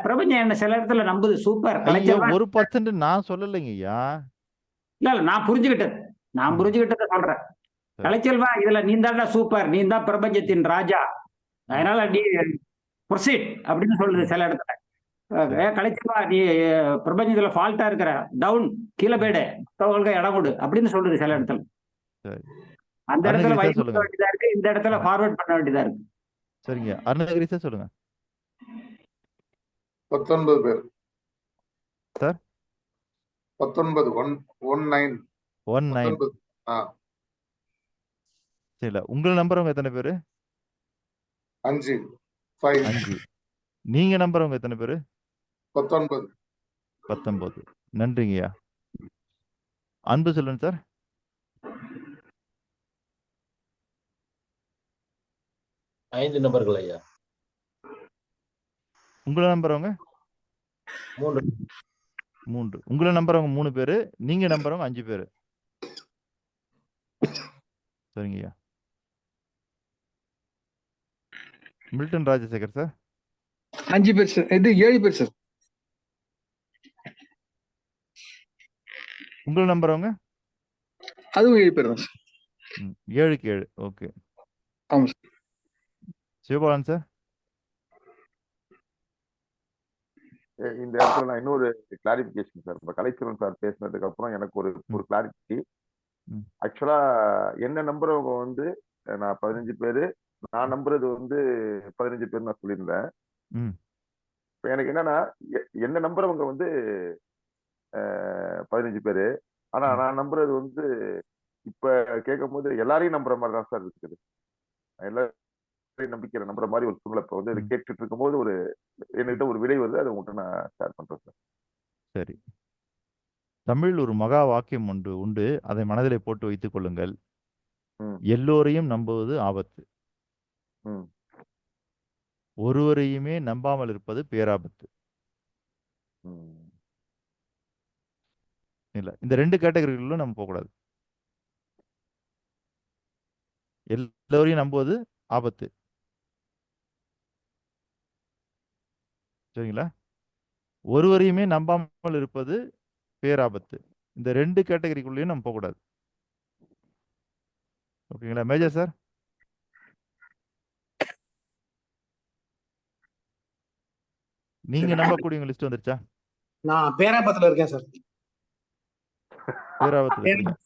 பிரபஞ்சம் என்ன சில இடத்துல நம்புது. சூப்பர் ஐயா, கலைச்செல்வா. 1% நான் சொல்லலைங்கய்யா. இல்ல நான் புரிஞ்சுக்கிட்டது. நான் ம். புரிஞ்சுக்கிட்டத சொல்றேன். சரி. கலைச்செல்வா இதுல நீ தான்டா சூப்பர், நீ தான் பிரபஞ்சத்தின் ராஜா, ம். அதனால நீ ப்ரொசீட் அப்படின்னு சொல்லுது ம். சில இடத்துல. சரி. கலைச்செல்வா நீ பிரபஞ்சத்துல ஃபால்ட்டா இருக்கிற, டவுன், கீழே ம். போயிடு, மற்றவங்களுக்கு இடம் கொடு அப்படின்னு சொல்லுது சில ம். இடத்துல. சரி. அந்த இடத்துல அருணகிரி சார் வழிபடுத்த சொல்லுங்க. வேண்டியதா இருக்கு, இந்த இடத்துல ம். ஃபார்வர்ட் பண்ண வேண்டியதா இருக்கு. சரிங்க. அருணகிரி சார் சொல்லுங்க. 19 பேர். சார் 19 19 19. 19. சரில உங்களை நம்புறவங்க எத்தனை பேரு? 5 5 5. நீங்க நம்புறவங்க எத்தனை பேரு? 19. 19. நன்றிங்கய்யா. அன்பு செல்வன் சார். ஐந்து நபர்கள் ஐயா. உங்களை நம்புறவங்க 3. 3. உங்களை நம்புறவங்க 3 பேரு, நீங்க நம்புறவங்க 5 பேரு. சரிங்கய்யா. Milton Rajasekar sir. 5 பேர் சார். இது 7 பேர் சார். உங்களை நம்புறவங்க? அதுவும் 7 பேர் தான் சார். 7க்கு 7. ஓகே. ஆமா சார். சிவபாலன் சார். இந்த இடத்துல நான் இன்னொரு கிளாரிபிகேஷன் சார். இப்ப கலைச்செல்வன் சார் பேசினதுக்கு அப்புறம் எனக்கு ஒரு கிளாரிட்டி. ஆக்சுவலா என்ன நம்புறவங்க வந்து நான் 15 பேரு, நான் நம்புறது வந்து 15 பேர் நான் சொல்லியிருந்தேன். இப்ப எனக்கு என்னன்னா என்ன நம்புறவங்க வந்து 15 பேரு, ஆனா நான் நம்புறது வந்து இப்ப கேட்கும் போது எல்லாரையும் நம்புற மாதிரி தான் சார் இருக்குது. எல்லாரையும் நம்பிக்கை நம்புற மாதிரி ஒரு சூழ்நிலை இப்ப வந்து இது கேட்டுட்டு இருக்கும்போது என்கிட்ட ஒரு விடை வருது. அதை உங்கள்கிட்ட நான் ஷேர் பண்றேன் சார். சரி. தமிழில் ஒரு மகா வாக்கியம் உண்டு. அதை மனதிலே போட்டு வைத்துக் கொள்ளுங்கள். எல்லோரையும் நம்புவது ஆபத்து, ஒருவரையுமே நம்பாமல் இருப்பது பேராபத்து. இல்ல, இந்த 2 கேட்டகரிகளிலும் நம்ம போகக்கூடாது. எல்லோரையும் நம்புவது ஆபத்து, சரிங்களா? ஒருவரையுமே நம்பாமல் இருப்பது பேராபத்து. இந்த 2 கேட்டகரிக்குள்ளேயும் நம்ம போகக்கூடாது. ஓகேங்களா மேஜர் சார்? நீங்க நம்பக்கூடியவங்க லிஸ்ட் வந்துருச்சா? நான் பேராபத்துல இருக்கேன் சார். பேராபத்துல இருக்கீங்க.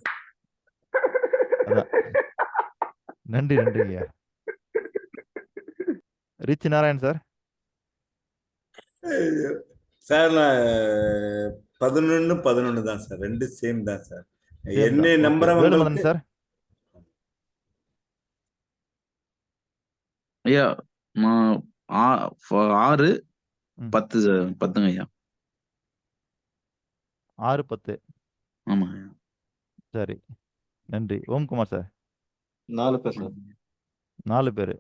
அதான். நன்றி நன்றிங்க. Rich Narayan sir. சார் நான் 11 11 தான் சார், 2 சேம் தான் சார். என்ன வேலுமதன் நம்புறவங்களுக்கு சார். ஐயா 6 10 10ங்க ஐயா. 6 10. ஆமா. சரி நன்றி. ஓம்குமார் சார். 4 பேர் சார். 4 பேர்.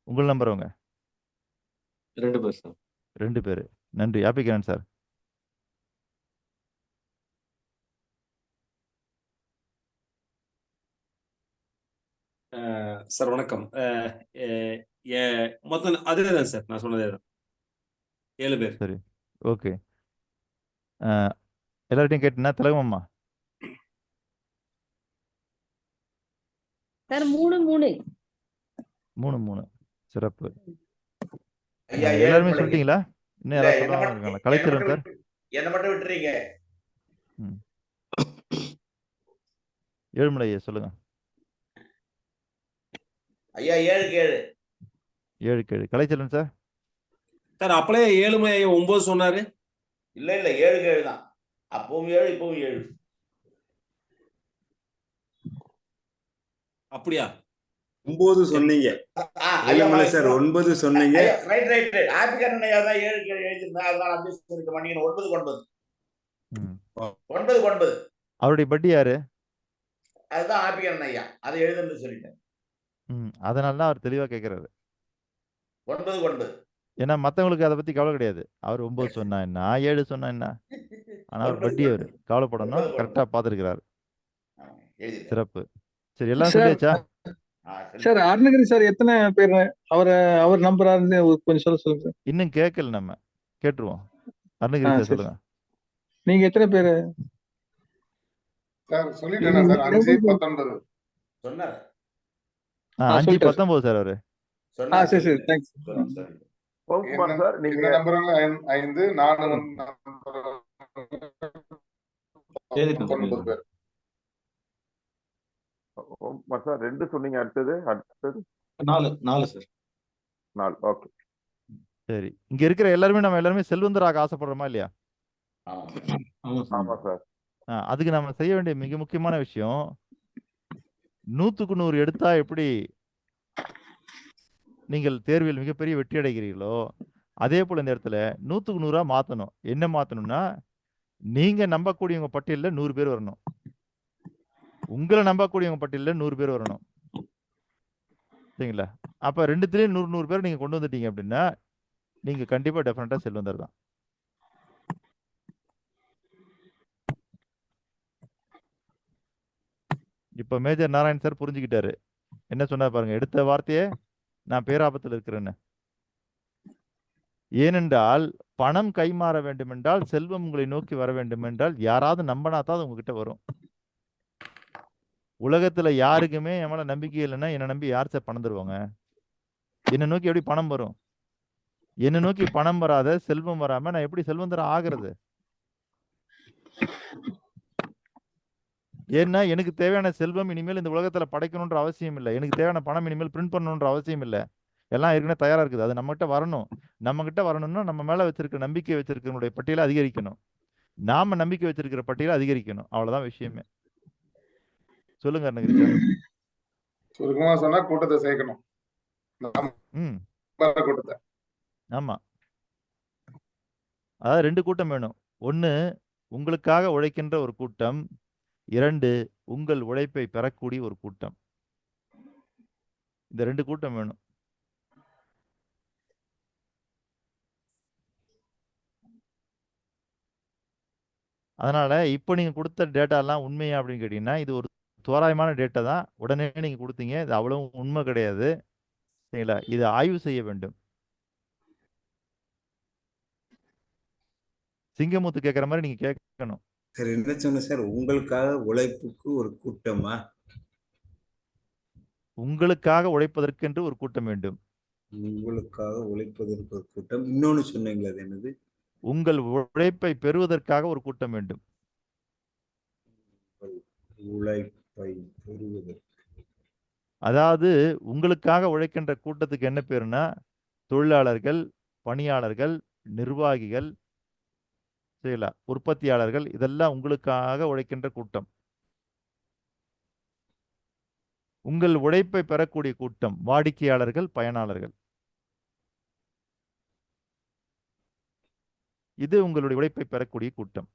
உங்கள் நம்புறவங்க 2 பேர் சார். 2 பேர். நன்றி. Happy Kiran sir. சார் வணக்கம். மொத்தம் அதே தான் சார், நான் சொன்னதே தான். 7 பேர். சரி ஓகே. எல்லார்ட்டையும் கேட்டீங்கன்னா திலகம்மா சார் 3 3. 3 3. சிறப்பு. ஐயா எல்லாருமே ஏழுமலை சொல்லிட்டீங்களா? இன்னும் இல்ல யாராவது என்ன சொல்றாங்க மட்டும் இருக்காங்களா? என்ன கலைச்செல்வன் மட்டும் சார். என்ன மட்டும் விட்டுறீங்க. ஏழுமலை ஐயா சொல்லுங்க. ஐயா 7க்கு 7. 7க்கு 7. கலைச்செல்வன் சார். சார் அப்படியே 7 மணி 9 சொன்னாரு. இல்ல 7க்கு 7 தான். அப்பவும் 7 இப்பவும் 7. அப்படியா? 9 சொன்னீங்க. ஏழுமலை சார் 9 சொன்னீங்க. Right right right. ஆப்பிகன் ஐயா தான் 7க்கு 7 எழுதிருந்தேன். அதனால அப்படியே சொல்லிட்டு மன்னிக்கணும். 9க்கு 9. 9க்கு 9. அவருடைய பட்டி யாரு? அதுதான் ஆப்பிகன் ஐயா. அதை எழுதுன்னு சொல்லிட்டேன். அதனால தான் அவர் தெளிவா கேட்கிறாரு. 9க்கு 9. ஏன்னா மத்தவங்களுக்கு அதை பத்தி கவலை கிடையாது. அவர் 9 சொன்னா என்ன, 7 சொன்னா என்ன, ஆனா அவர் பட்டி அவர் கவலைப்படணும். கரெக்டா பாத்துருக்கிறாரு. சிறப்பு. சரி எல்லாம் சார் சொல்லியாச்சா? சார் அருணகிரி சார் எத்தனை பேர் அவர் நம்புறாருன்னு கொஞ்சம் சொல்லுங்க சார். இன்னும் கேட்கல, நம்ம கேட்டுருவோம். அருணகிரி சார் சொல்லுங்க. நீங்க எத்தனை பேரு சார்? சொல்லிட்டேனா சார்? 5 19 சொன்னார். 5 19 சார் அவரு. சரி சரி தேங்க்ஸ். ஓம்குமார் சார் நீங்க என்ன நம்புறாங்க? 5 4 19 பேர். ஓம்குமார் சார் 2 சொன்னீங்க. அடுத்தது 4 சார். 4. ஓகே சரி. இங்க இருக்கிற எல்லாருமே செல்வந்தராக ஆசைப்படுறோமா இல்லையா? ஆமா சார். அதுக்கு நம்ம செய்ய வேண்டிய மிக முக்கியமான விஷயம், 100க்கு 100 எடுத்தா எப்படி நீங்கள் தேர்வில் மிகப்பெரிய வெற்றி அடைகிறீர்களோ, அதே போல இந்த இடத்துல 100க்கு 100 மாத்தணும். என்ன மாத்தணும்னா, நீங்க நம்பக்கூடியவங்க பட்டியலில் 100 பேர் வரணும். உங்களை நம்பக்கூடியவங்க பட்டியலில் 100 பேர் வரணும். சரிங்களா? அப்ப 2த்துலயும் 100 100 பேர் நீங்க கொண்டு வந்துட்டீங்க அப்படின்னா, நீங்க கண்டிப்பா டெஃபினட்டா செல்வந்தர் தான். இப்ப மேஜர் நாராயண் சார் புரிஞ்சுக்கிட்டாரு. என்ன சொன்னார் பாருங்க, எடுத்த வார்த்தையே நான் பேராபத்தில் இருக்கிறேன்னு. ஏனென்றால் பணம் கைமாற வேண்டும் என்றால், செல்வம் உங்களை நோக்கி வர வேண்டும் என்றால், யாராவது நம்பினாதான் அது உங்ககிட்ட வரும். உலகத்துல யாருக்குமே என் மேல நம்பிக்கை இல்லைன்னா என்னை நம்பி யார் சார் பணம் தருவாங்க? என்னை நோக்கி எப்படி பணம் வரும்? என்னை நோக்கி பணம் வராத, செல்வம் வராம நான் எப்படி செல்வந்தரம் ஆகிறது? ஏன்னா எனக்கு தேவையான செல்வம் இனிமேல் இந்த உலகத்துல படைக்கணுன்ற அவசியம் இல்லை. எனக்கு தேவையான பணம் இனிமேல் பிரிண்ட் பண்ணணுன்ற அவசியம் இல்லை. எல்லாம் ஏற்கனவே தயாரா இருக்குது. அது நம்மகிட்ட வரணும். நம்மகிட்ட வரணும்னா நம்ம மேல வச்சிருக்க நம்பிக்கை வச்சிருக்கனுடைய பட்டியலை அதிகரிக்கணும். நாம நம்பிக்கை வச்சிருக்கிற பட்டியலை அதிகரிக்கணும். அவ்வளவுதான் விஷயமே. சொல்லுங்க அருணகிரி சார். சுருக்கமா சொன்னா கூட்டத்தை சேர்க்கணும். கூட்டத்தை. ஆமா. அதாவது 2 கூட்டம் வேணும். 1 உங்களுக்காக உழைக்கின்ற ஒரு கூட்டம். 2 உங்கள் உழைப்பை பெறக்கூடிய ஒரு கூட்டம். இந்த 2 கூட்டம் வேணும். அதனால இப்போ நீங்க கொடுத்த டேட்டா எல்லாம் உண்மையா அப்படின்னு கேட்டீங்கன்னா, இது ஒரு தோராயமான டேட்டா தான். உடனே நீங்க கொடுத்தீங்க. இது அவ்வளவு உண்மை கிடையாது. சரிங்களா? இதை ஆய்வு செய்ய வேண்டும். சிங்கமுத்து கேட்குற மாதிரி நீங்க கேட்கணும். சார் என்ன சொன்ன சார், உங்களுக்காக உழைப்புக்கு ஒரு கூட்டமா? உங்களுக்காக உழைப்பதற்கென்று ஒரு கூட்டம் வேண்டும். உங்களுக்காக உழைப்பதற்கு ஒரு கூட்டம். இன்னொன்னு சொன்னீங்களா, அது என்னது? உங்கள் உழைப்பை பெறுவதற்காக ஒரு கூட்டம் வேண்டும். உழைப்பை பெறுவதற்கு. அதாவது உங்களுக்காக உழைக்கின்ற கூட்டத்துக்கு என்ன பேருன்னா, தொழிலாளர்கள், பணியாளர்கள், நிர்வாகிகள், சரிங்களா, உற்பத்தியாளர்கள், இதெல்லாம் உங்களுக்காக உழைக்கின்ற கூட்டம். உங்கள் உழைப்பை பெறக்கூடிய கூட்டம் வாடிக்கையாளர்கள், பயனாளர்கள். இது உங்களுடைய உழைப்பை பெறக்கூடிய கூட்டம்.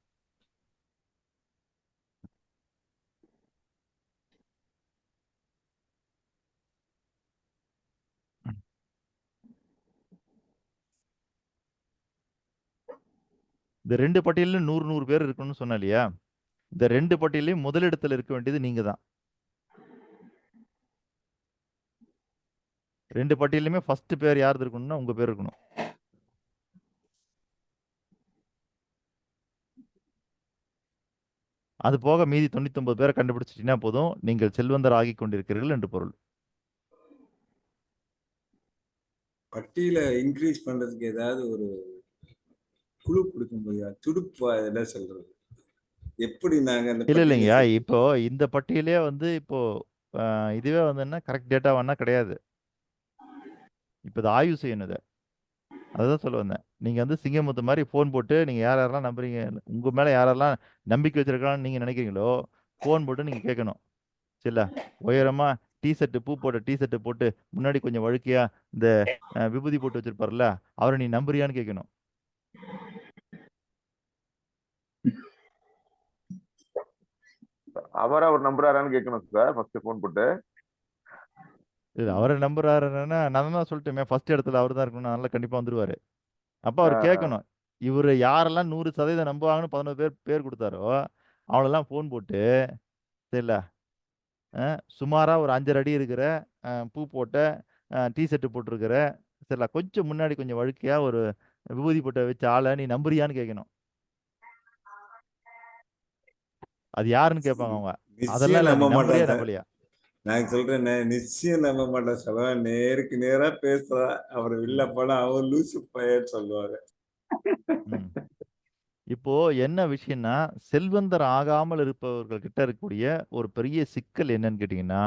இந்த 2 பட்டியலிலும் 100 பேர் இருக்கணும்னு சொன்னேன் இல்லையா? இந்த 2 பட்டியலையும் முதலிடத்தில் இருக்க வேண்டியது நீங்க தான். 2 பட்டியலுமே ஃபர்ஸ்ட் பேர் யாருது இருக்கணும்னா உங்க பேர் இருக்கணும். அது போக மீதி 99 பேரை கண்டுபிடிச்சிட்டீங்கன்னா போதும், நீங்கள் செல்வந்தர் ஆகிக் கொண்டிருக்கிறீர்கள் என்று பொருள். பட்டியல இன்க்ரீஸ் பண்றதுக்கு ஏதாவது ஒரு குழு கொடுக்க முடியாது? துடுப்பா இதெல்லாம் சொல்றது எப்படி? நாங்க அந்த இல்ல இல்லைங்கய்யா, இப்போ இந்த பட்டியலே வந்து இப்போ இதுவே வந்துன்னா கரெக்ட் டேட்டா வேணா கிடையாது. இப்போ இதை ஆய்வு செய்யணும். இதை அதுதான் சொல்ல வந்தேன். நீங்க வந்து சிங்கமுத்து மாதிரி ஃபோன் போட்டு நீங்க யாரெல்லாம் நம்புறீங்க, உங்க மேல யாரெல்லாம் நம்பிக்கை வச்சிருக்கான்னு நீங்க நினைக்கிறீங்களோ ஃபோன் போட்டு நீங்க கேட்கணும். சரிங்களா? உயரமா டிஷர்ட், பூ போட்ட டிஷர்ட் போட்டு முன்னாடி கொஞ்சம் வழுக்கையா இந்த விபூதி போட்டு வச்சிருப்பாருல்ல, அவரை நீ நம்புறியான்னு கேட்கணும். அவர் நம்புறாரான்னு கேட்கணும் சார் ஃபர்ஸ்ட் ஃபோன் போட்டு. இல்ல அவரை நம்புறாருன்னா நான் தான் சொல்லிட்டேன், ஃபர்ஸ்ட் இடத்துல அவர் தான் இருக்கணும், அதனால கண்டிப்பா வந்துருவாரு. அப்ப அவர் கேட்கணும், இவர் யாரெல்லாம் 100% நம்புவாங்கன்னு 11 பேர் கொடுத்தாரோ அவளெல்லாம் ஃபோன் போட்டு, சரிங்களா, சுமாரா ஒரு 5 அடி இருக்கிற பூ போட்ட டிஷர்ட் போட்டிருக்கிற, சரிங்களா, கொஞ்சம் முன்னாடி கொஞ்சம் வழுக்கையா ஒரு விபூதி போட்ட வச்ச ஆளை நீ நம்புறியான்னு கேட்கணும். அது யாருன்னு கேட்பாங்க அவங்க. அதெல்லாம் இல்ல, நீ நம்புறியா நம்பலையா? நான் சொல்றேன், நிச்சயம் நம்ப மாட்டேன் சார். நேருக்கு நேரா பேசுறா, அவர் இல்ல போனா அவர் லூசு பையன்னு சொல்லுவாங்க. இப்போ என்ன விஷயம்னா, செல்வந்தர் ஆகாமல் இருப்பவர்கள் கிட்ட இருக்கக்கூடிய ஒரு பெரிய சிக்கல் என்னன்னு கேட்டீங்கன்னா,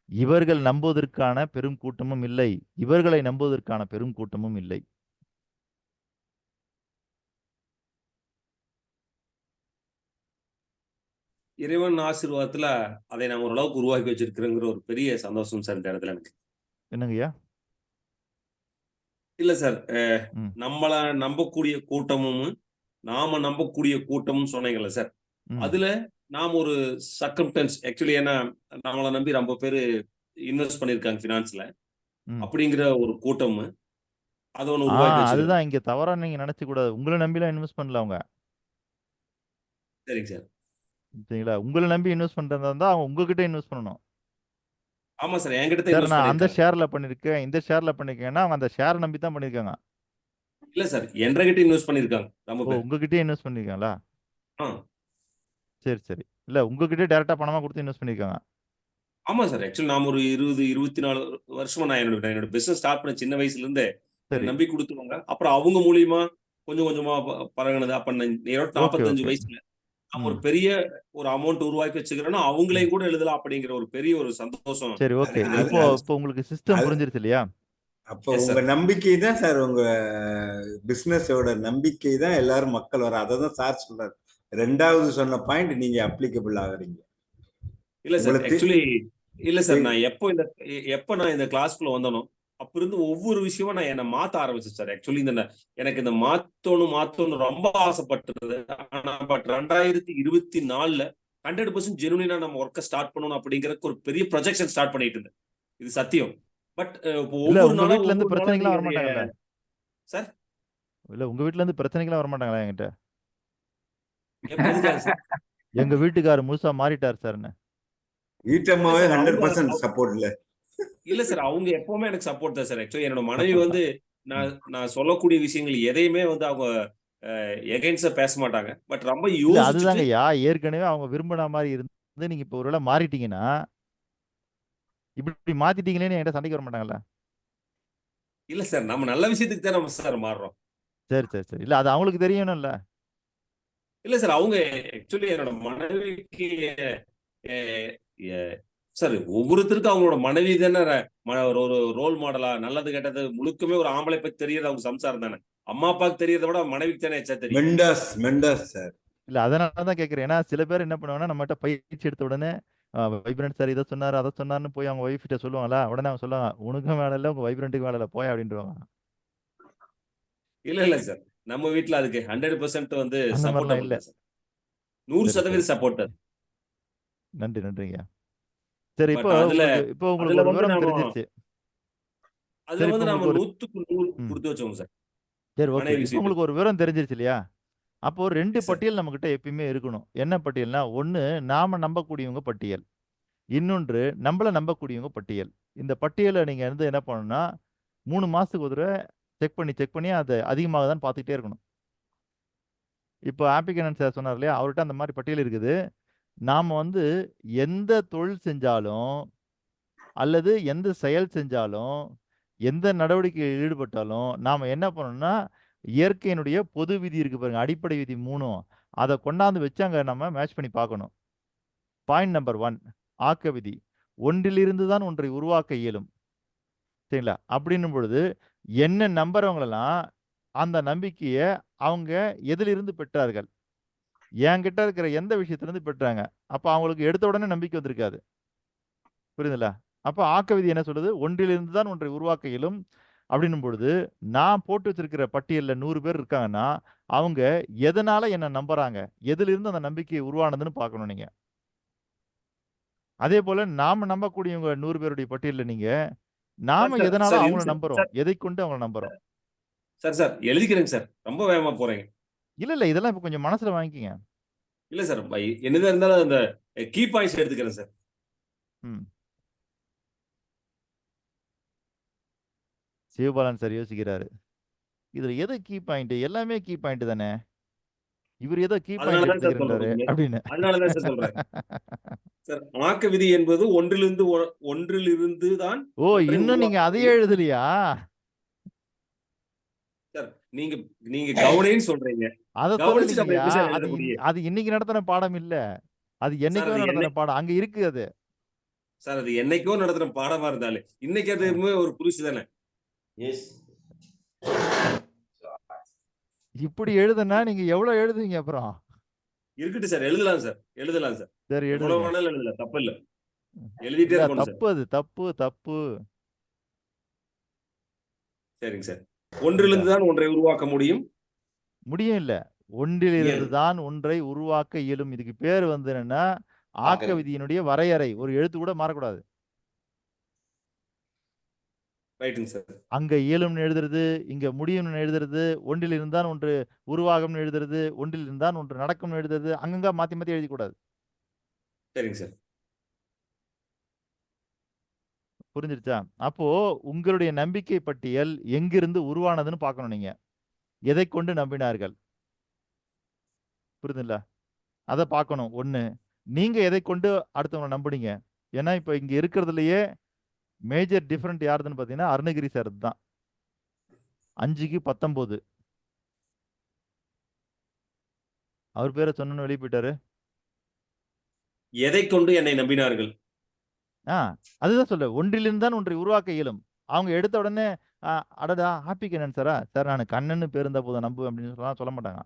இவர்கள் நம்புவதற்கான பெரும் கூட்டமும் இல்லை, இவர்களை நம்புவதற்கான பெரும் கூட்டமும் இல்லை. இறைவன் ஆசீர்வாதத்துல அதை நான் ஓரளவுக்கு உருவாக்கி வச்சிருக்கிறேங்கிற ஒரு பெரிய சந்தோஷம் சார் இந்த இடத்துல எனக்கு. என்னங்கய்யா? இல்ல சார், நம்மள நம்பக்கூடிய கூட்டமும் நாம நம்பக்கூடிய கூட்டமும் சொன்னீங்கல்ல சார், அதுல நாம் ஒரு சர்க்கம்டன்ஸ் ஆக்சுவலி, ஏன்னா நம்மளை நம்பி ரொம்ப பேரு இன்வெஸ்ட் பண்ணிருக்காங்க பினான்ஸ்ல, அப்படிங்கிற ஒரு கூட்டம் அதை ஒன்று உருவாக்கி வச்சிருக்கோம். அதுதான் இங்க தவறா நீங்க நினைச்சு கூடாது. உங்களை நம்பிலாம் இன்வெஸ்ட் பண்ணல அவங்க. சரிங்க சார். சரிங்களா? உங்களை நம்பி இன்வெஸ்ட் பண்றதா இருந்தா அவங்க உங்ககிட்ட இன்வெஸ்ட் பண்ணணும். ஆமா சார், என்கிட்ட சார் நான் அந்த ஷேர்ல பண்ணிருக்கேன், இந்த ஷேர்ல பண்ணிருக்கேன்னா அவங்க அந்த ஷேர் நம்பி தான் பண்ணிருக்காங்க. இல்ல சார், என்கிட்ட இன்வெஸ்ட் பண்ணிருக்காங்க. உங்ககிட்டயே இன்வெஸ்ட் பண்ணிருக்காங்களா? சரி சரி. இல்ல உங்ககிட்டயே டைரக்டா பணமா கொடுத்து இன்வெஸ்ட் பண்ணிருக்காங்க. ஆமா சார், ஆக்சுவலி நாம ஒரு 20-24 வருஷமா நான் என்னோட பிசினஸ் ஸ்டார்ட் பண்ண சின்ன வயசுல இருந்தே நம்பி கொடுத்துருவாங்க. அப்புறம் அவங்க மூலியமா கொஞ்சம் கொஞ்சமா பழகினது. அப்ப 45 வயசுல நம்ம ஒரு பெரிய ஒரு அமௌண்ட் உருவாக்கி வச்சுக்கிறோம்னா அவங்களையும் கூட எழுதலாம் அப்படிங்கிற ஒரு பெரிய ஒரு சந்தோஷம். சரி, ஓகே. இப்போ உங்களுக்கு சிஸ்டம் புரிஞ்சிருச்சு இல்லையா? அப்போ உங்க நம்பிக்கை தான் சார், உங்க பிசினஸோட நம்பிக்கை தான் எல்லாரும் மக்கள் வர. அதை தான் சார் சொல்றாரு. 2வது சொன்ன பாயிண்ட் நீங்க அப்ளிகபிள் ஆகுறீங்க. இல்ல சார், ஆக்சுவலி இல்ல சார், நான் எப்ப நான் இந்த கிளாஸ்க்குள்ள வந்தனோ அப்ப இருந்து ஒவ்வொரு விஷயமும் நான் என்ன மாத்த ஆரம்பிச்சேன் சார். ஆக்சுவலி எனக்கு இந்த மாத்தணும் ரொம்ப ஆசைப்பட்டது. ஆனா பட் 2024ல 100% ஜெனுவினா நம்ம ஒர்க்கை ஸ்டார்ட் பண்ணணும் அப்படிங்கறதுக்கு ஒரு பெரிய ப்ரொஜெக்ஷன் ஸ்டார்ட் பண்ணிட்டு இருந்தேன். இது சத்தியம். பட் ஒவ்வொரு நாளும் வீட்ல இருந்து பிரச்சனைகளா வர மாட்டாங்கல்ல சார்? இல்ல உங்க வீட்ல இருந்து பிரச்சனைகளா வர மாட்டாங்களா என்கிட்ட? எங்க வீட்டுக்காரர் முழுசா மாறிட்டார் சார்னு. வீட்டம்மாவே 100% சப்போர்ட் இல்ல. இல்ல சார், அவங்க எப்பவுமே எனக்கு சப்போர்ட் தான் சார். ஆக்சுவலி என்னோட மனைவி வந்து நான் சொல்லக்கூடிய விஷயங்கள் எதையுமே வந்து அவங்க எகைன்ஸ்டா பேச மாட்டாங்க. பட் ரொம்ப இல்ல யோசிச்சுட்டு அதுதாங்கய்யா. ஏற்கனவே அவங்க விரும்பின மாரி இருந்து நீங்க இப்போ ஒருவேளை மாறிட்டீங்கன்னா, இப்படி மாத்திட்டீங்களேன்னு என்கிட்ட சண்டைக்கு வர மாட்டாங்கல்ல? இல்ல சார், நம்ம நல்ல விஷயத்துக்கு தான் நம்ம சார் மாறுறோம். சரி, சரி, சரி. இல்ல அது அவங்களுக்கு தெரியணும்ல. இல்ல சார், அவங்க ஆக்சுவலி என்னோட மனைவிக்கு சார் ஒவ்வொருத்தருக்கும் அவங்களோட மனைவி தானே ஒரு ரோல் மாடலா. நல்லது கெட்டது முழுக்கமே ஒரு ஆம்பளை பத்தி தெரியறது அவங்க சம்சாரம் தானே. அம்மா அப்பாவுக்கு தெரியறத விட மனைவிக்கு தானே எச்சா தெரியும். மெண்டாஸ் சார். இல்ல அதனால தான் கேட்கிறேன். ஏன்னா சில பேர் என்ன பண்ணுவாங்கன்னா, நம்மகிட்ட பயிற்சி எடுத்த உடனே வைப்ரண்ட் சார் இதை சொன்னாரு, அதை சொன்னாருன்னு போய் அவங்க ஒய்ஃப் கிட்ட சொல்லுவாங்களா, உடனே அவங்க சொல்லுவாங்க, உனக்கும் வேலை இல்லை, உங்க வைப்ரண்ட்டுக்கு வேலை இல்லை, போய் அப்படின்ட்டுருவாங்க. இல்ல சார், நம்ம வீட்டுல அதுக்கு 100% வந்து அந்த சப்போர்ட் மாதிரிலாம் இல்லை. சார். 100% சப்போர்ட். நன்றி, நன்றிங்க. சரி, பட் அதுல இப்போ உங்களுக்கு ஒரு வந்து விவரம் நாம தெரிஞ்சிருச்சு. அதுல சரி, இப்போ வந்து நாம உங்களுக்கு ஒரு 100க்கு 100 கொடுத்து வச்சோங்க சார். சரி, ஓகே. மனைவி இப்போ விஷயத்துக்கு. உங்களுக்கு ஒரு விவரம் தெரிஞ்சிருச்சு இல்லையா? அப்போ 2 Yes, sir. பட்டியல் நம்மகிட்ட எப்பயுமே இருக்கணும். என்ன பட்டியல்னா, ஒண்ணு நாம நம்பக்கூடியவங்க பட்டியல். இன்னொன்று நம்மள நம்பக்கூடியவங்க பட்டியல். இந்த பட்டியலை நீங்க வந்து என்ன பண்ணணும்னா, 3 மாசத்துக்கு ஒரு தடவை செக் பண்ணி அது அதிகமாகுதான்னு பார்த்துக்கிட்டே இருக்கணும். இப்போ ஆப்பிகனன் சார் சொன்னார் இல்லையா? அவர்ட்ட அந்த மாரி பட்டியல் இருக்குது. நாம வந்து எந்த தொழில் செஞ்சாலும், அல்லது எந்த செயல் செஞ்சாலும், எந்த நடவடிக்கையில் ஈடுபட்டாலும், நாம என்ன பண்ணணும்னா, இயற்கையினுடைய பொது விதி இருக்கு பாருங்க. அடிப்படை விதி 3ம் அத கொண்டாந்து வச்சு அங்க நம்ம மேட்ச் பண்ணி பார்க்கணும். பாயிண்ட் நம்பர் 1 ஆக்க விதி. ஒன்றிலிருந்து தான் ஒன்றை உருவாக்க இயலும். சரிங்களா? அப்படின்னும் பொழுது, என்ன நம்புறவங்களலாம் அந்த நம்பிக்கைய அவங்க எதிலிருந்து பெற்றார்கள்? என்கிட்ட இருக்கிற எந்த விஷயத்திலிருந்து பெற்றாங்க? அப்ப அவங்களுக்கு எடுத்த உடனே நம்பிக்கை வந்திருக்காது. புரியுதுங்களா? அப்ப ஆக்க விதி என்ன சொல்லுது? ஒன்றிலிருந்து தான் ஒன்றை உருவாக்க இயலும். அப்படின்னும் பொழுது, நான் போட்டு வச்சிருக்கிற பட்டியல்ல 100 பேர் இருக்காங்கன்னா, அவங்க எதனால என்ன நம்புறாங்க? எதிலிருந்து அந்த நம்பிக்கை உருவானதுன்னு பார்க்கணும் நீங்க. அதேபோல நாம நம்பக்கூடியவங்க 100 பேருடைய பட்டியல்ல நீங்க, நாம சார், எதனால சார், அவங்கள சார், நம்புறோம்? சார், எதைக் கொண்டு அவங்கள நம்புறோம்? சார் எழுதிக்கிறேங்க சார். ரொம்ப வேகமா போறீங்க. இல்ல. இதெல்லாம் இப்ப கொஞ்சம் மனசுல வாங்கிக்கங்க. இல்ல சார், என்னதான் இருந்தாலும் அந்த கீ பாயிண்ட்ஸ் எடுத்துக்கிறேன் சார். ம். சிவபாலன் சார் யோசிக்கிறாரு. இதுல எது கீ பாயிண்ட்? எல்லாமே கீ பாயிண்ட் தானே. இவரு ஏதோ கீ பாயிண்ட் அதனால தான் சார் எடுத்துக்கிறேன்றாரு சொல்றேன். அப்படின்னு. அதனால தான் சார் சொல்றேன். சார், ஆக்க விதி என்பது ஒன்றிலிருந்து தான் ஓ! ஒன்றை இன்னும் நீங்க உருவாக்க அதையே முடியும். எழுதலையா? சார், நீங்க கவனின்னு சொல்றீங்க. அத கவனிச்சு நம்ம சொல்லலைங்கய்யா. எப்படி சார் எழுத அது முடியும்? அது இன்னைக்கு நடத்தின பாடம் இல்ல. அது சார், என்னைக்கோ அது நடத்தின பாடம். அங்க இருக்கு அது. சார், அது என்னைக்கோ நடத்துற பாடமா இருந்தாலே இன்னைக்கு அதுவுமே ஒரு புதுசு தானே. இப்படி எழுதுனா நீங்க எவ்வளவு எழுதுவீங்க அப்புறம்? இருக்கட்டும் சார், எழுதலாம் சார். எழுதலாம் சார். சரி, எவ்வளவு எழுதுங்க. வேணாலும் எழுதலாம், தப்பு இல்ல. எழுதிட்டே இல்ல இருக்கணும் சார். தப்பு அது. தப்பு. சரிங்க சார். ஒன்றிலிருந்து தான் ஒன்றை உருவாக்க முடியும். முடியும் இல்ல. ஒன்றிலிருந்து தான் ஒன்றை உருவாக்க இயலும். இதுக்கு பேர் வந்து என்னன்னா, ஆக்க விதியினுடைய வரையறை. ஒரு எழுத்து கூட மாறக்கூடாது. ரைட்டுங்க சார். அங்க இயலும்னு எழுதுறது, இங்க முடியும்னு எழுதுறது, ஒன்றிலிருந்து தான் ஒன்று உருவாகும்னு எழுதுறது, ஒன்றிலிருந்து தான் ஒன்று நடக்கும்னு எழுதுறது, அங்கங்க மாத்தி மாத்தி எழுதிக்கூடாது. சரிங்க சார். புரிஞ்சிருச்சா? அப்போ உங்களுடைய நம்பிக்கை பட்டியல் எங்கிருந்து உருவானதுன்னு பார்க்கணும் நீங்க. எதைக் கொண்டு நம்பினார்கள்? புரியுதுங்களா? அத பார்க்கணும் 1. நீங்க எதைக் கொண்டு அடுத்தவங்கள நம்புனீங்க? ஏன்னா, இப்ப இங்க இருக்கிறதுலயே மேஜர் டிஃபரண்ட் யாருதுன்னு பார்த்தீங்கன்னா, அருணகிரி சார் தான். 5க்கு 19. அவர் பேர சொன்னோனே வெளிய போயிட்டாரு. எதைக் கொண்டு என்னை நம்பினார்கள்? அதுதான் சொல்றேன். ஒன்றிலிருந்து தான் ஒன்றை உருவாக்க இயலும். அவங்க எடுத்த உடனே, அடடா! ஹாப்பி கண்ணன் சாரா? சார் நானு கண்ணன்னு பேர் இருந்தா போதும் நம்புவேன் அப்படின்னு சொல்ல மாட்டாங்க.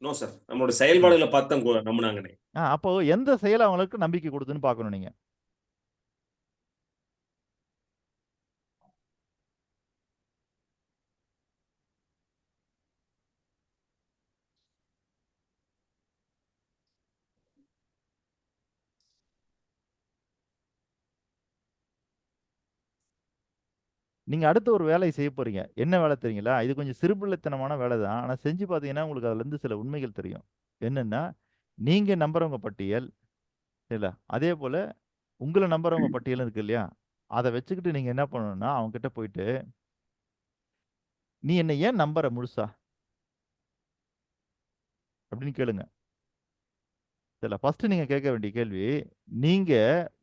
No sir. நம்மளோட செயல்பாடுகளை பார்த்து தான் நம்புனாங்கண்ணே. அப்போ எந்த செயல் அவங்களுக்கு நம்பிக்கை கொடுத்துன்னு பார்க்கணும் நீங்க. நீங்க அடுத்த ஒரு வேலைய செய்ய போறீங்க. என்ன வேலை தெரியுங்களா? இது கொஞ்சம் சிறுபிள்ளைத்தனமான வேலை தான். ஆனா செஞ்சு பார்த்தீங்கன்னா, உங்களுக்கு அதுலருந்து சில உண்மைகள் தெரியும். என்னன்னா, நீங்க நம்புறவங்க பட்டியல், சரிங்களா? அதேபோல உங்கள நம்புறவங்க பட்டியலும் இருக்கு இல்லையா? அத வச்சுக்கிட்டு நீங்க என்ன பண்ணணும்னா, அவங்ககிட்ட போயிட்டு, "நீ என்ன ஏன் நம்புற முழுசா?" அப்படின்னு கேளுங்க. சரில, ஃபர்ஸ்ட் நீங்க கேட்க வேண்டிய கேள்வி, நீங்க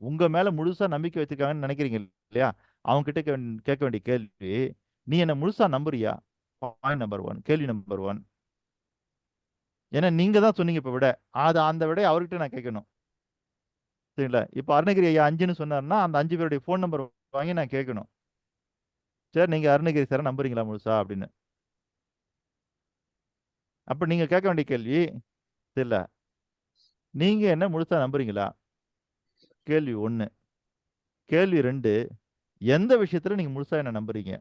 உங்க மேல முழுசா நம்பிக்கை வச்சிருக்காங்கன்னு நினைக்கிறீங்க இல்லையா? அவங்க கிட்ட கேட்க வேண்டிய கேள்வி, நீ என்ன முழுசா நம்புறியா? பாயிண்ட் நம்பர் 1, கேள்வி நம்பர் 1. ஏன்னா நீங்க தான் சொன்னீங்க இப்ப விட. அந்த விட அவர்கிட்ட நான் கேட்கணும். சரிங்களா? இப்ப அருணகிரி ஐயா 5ன்னு சொன்னாருன்னா, அந்த 5 பேருடைய ஃபோன் நம்பர் வாங்கி நான் கேட்கணும். சரி, நீங்க அருணகிரி சாரை நம்புறீங்களா முழுசா அப்படின்னு. அப்ப நீங்க கேட்க வேண்டிய கேள்வி, சரில, நீங்க என்ன முழுசா நம்புறீங்களா? கேள்வி 1. கேள்வி 2, எந்த விஷயத்துல நீங்க முழுசா என்ன நம்புறீங்க?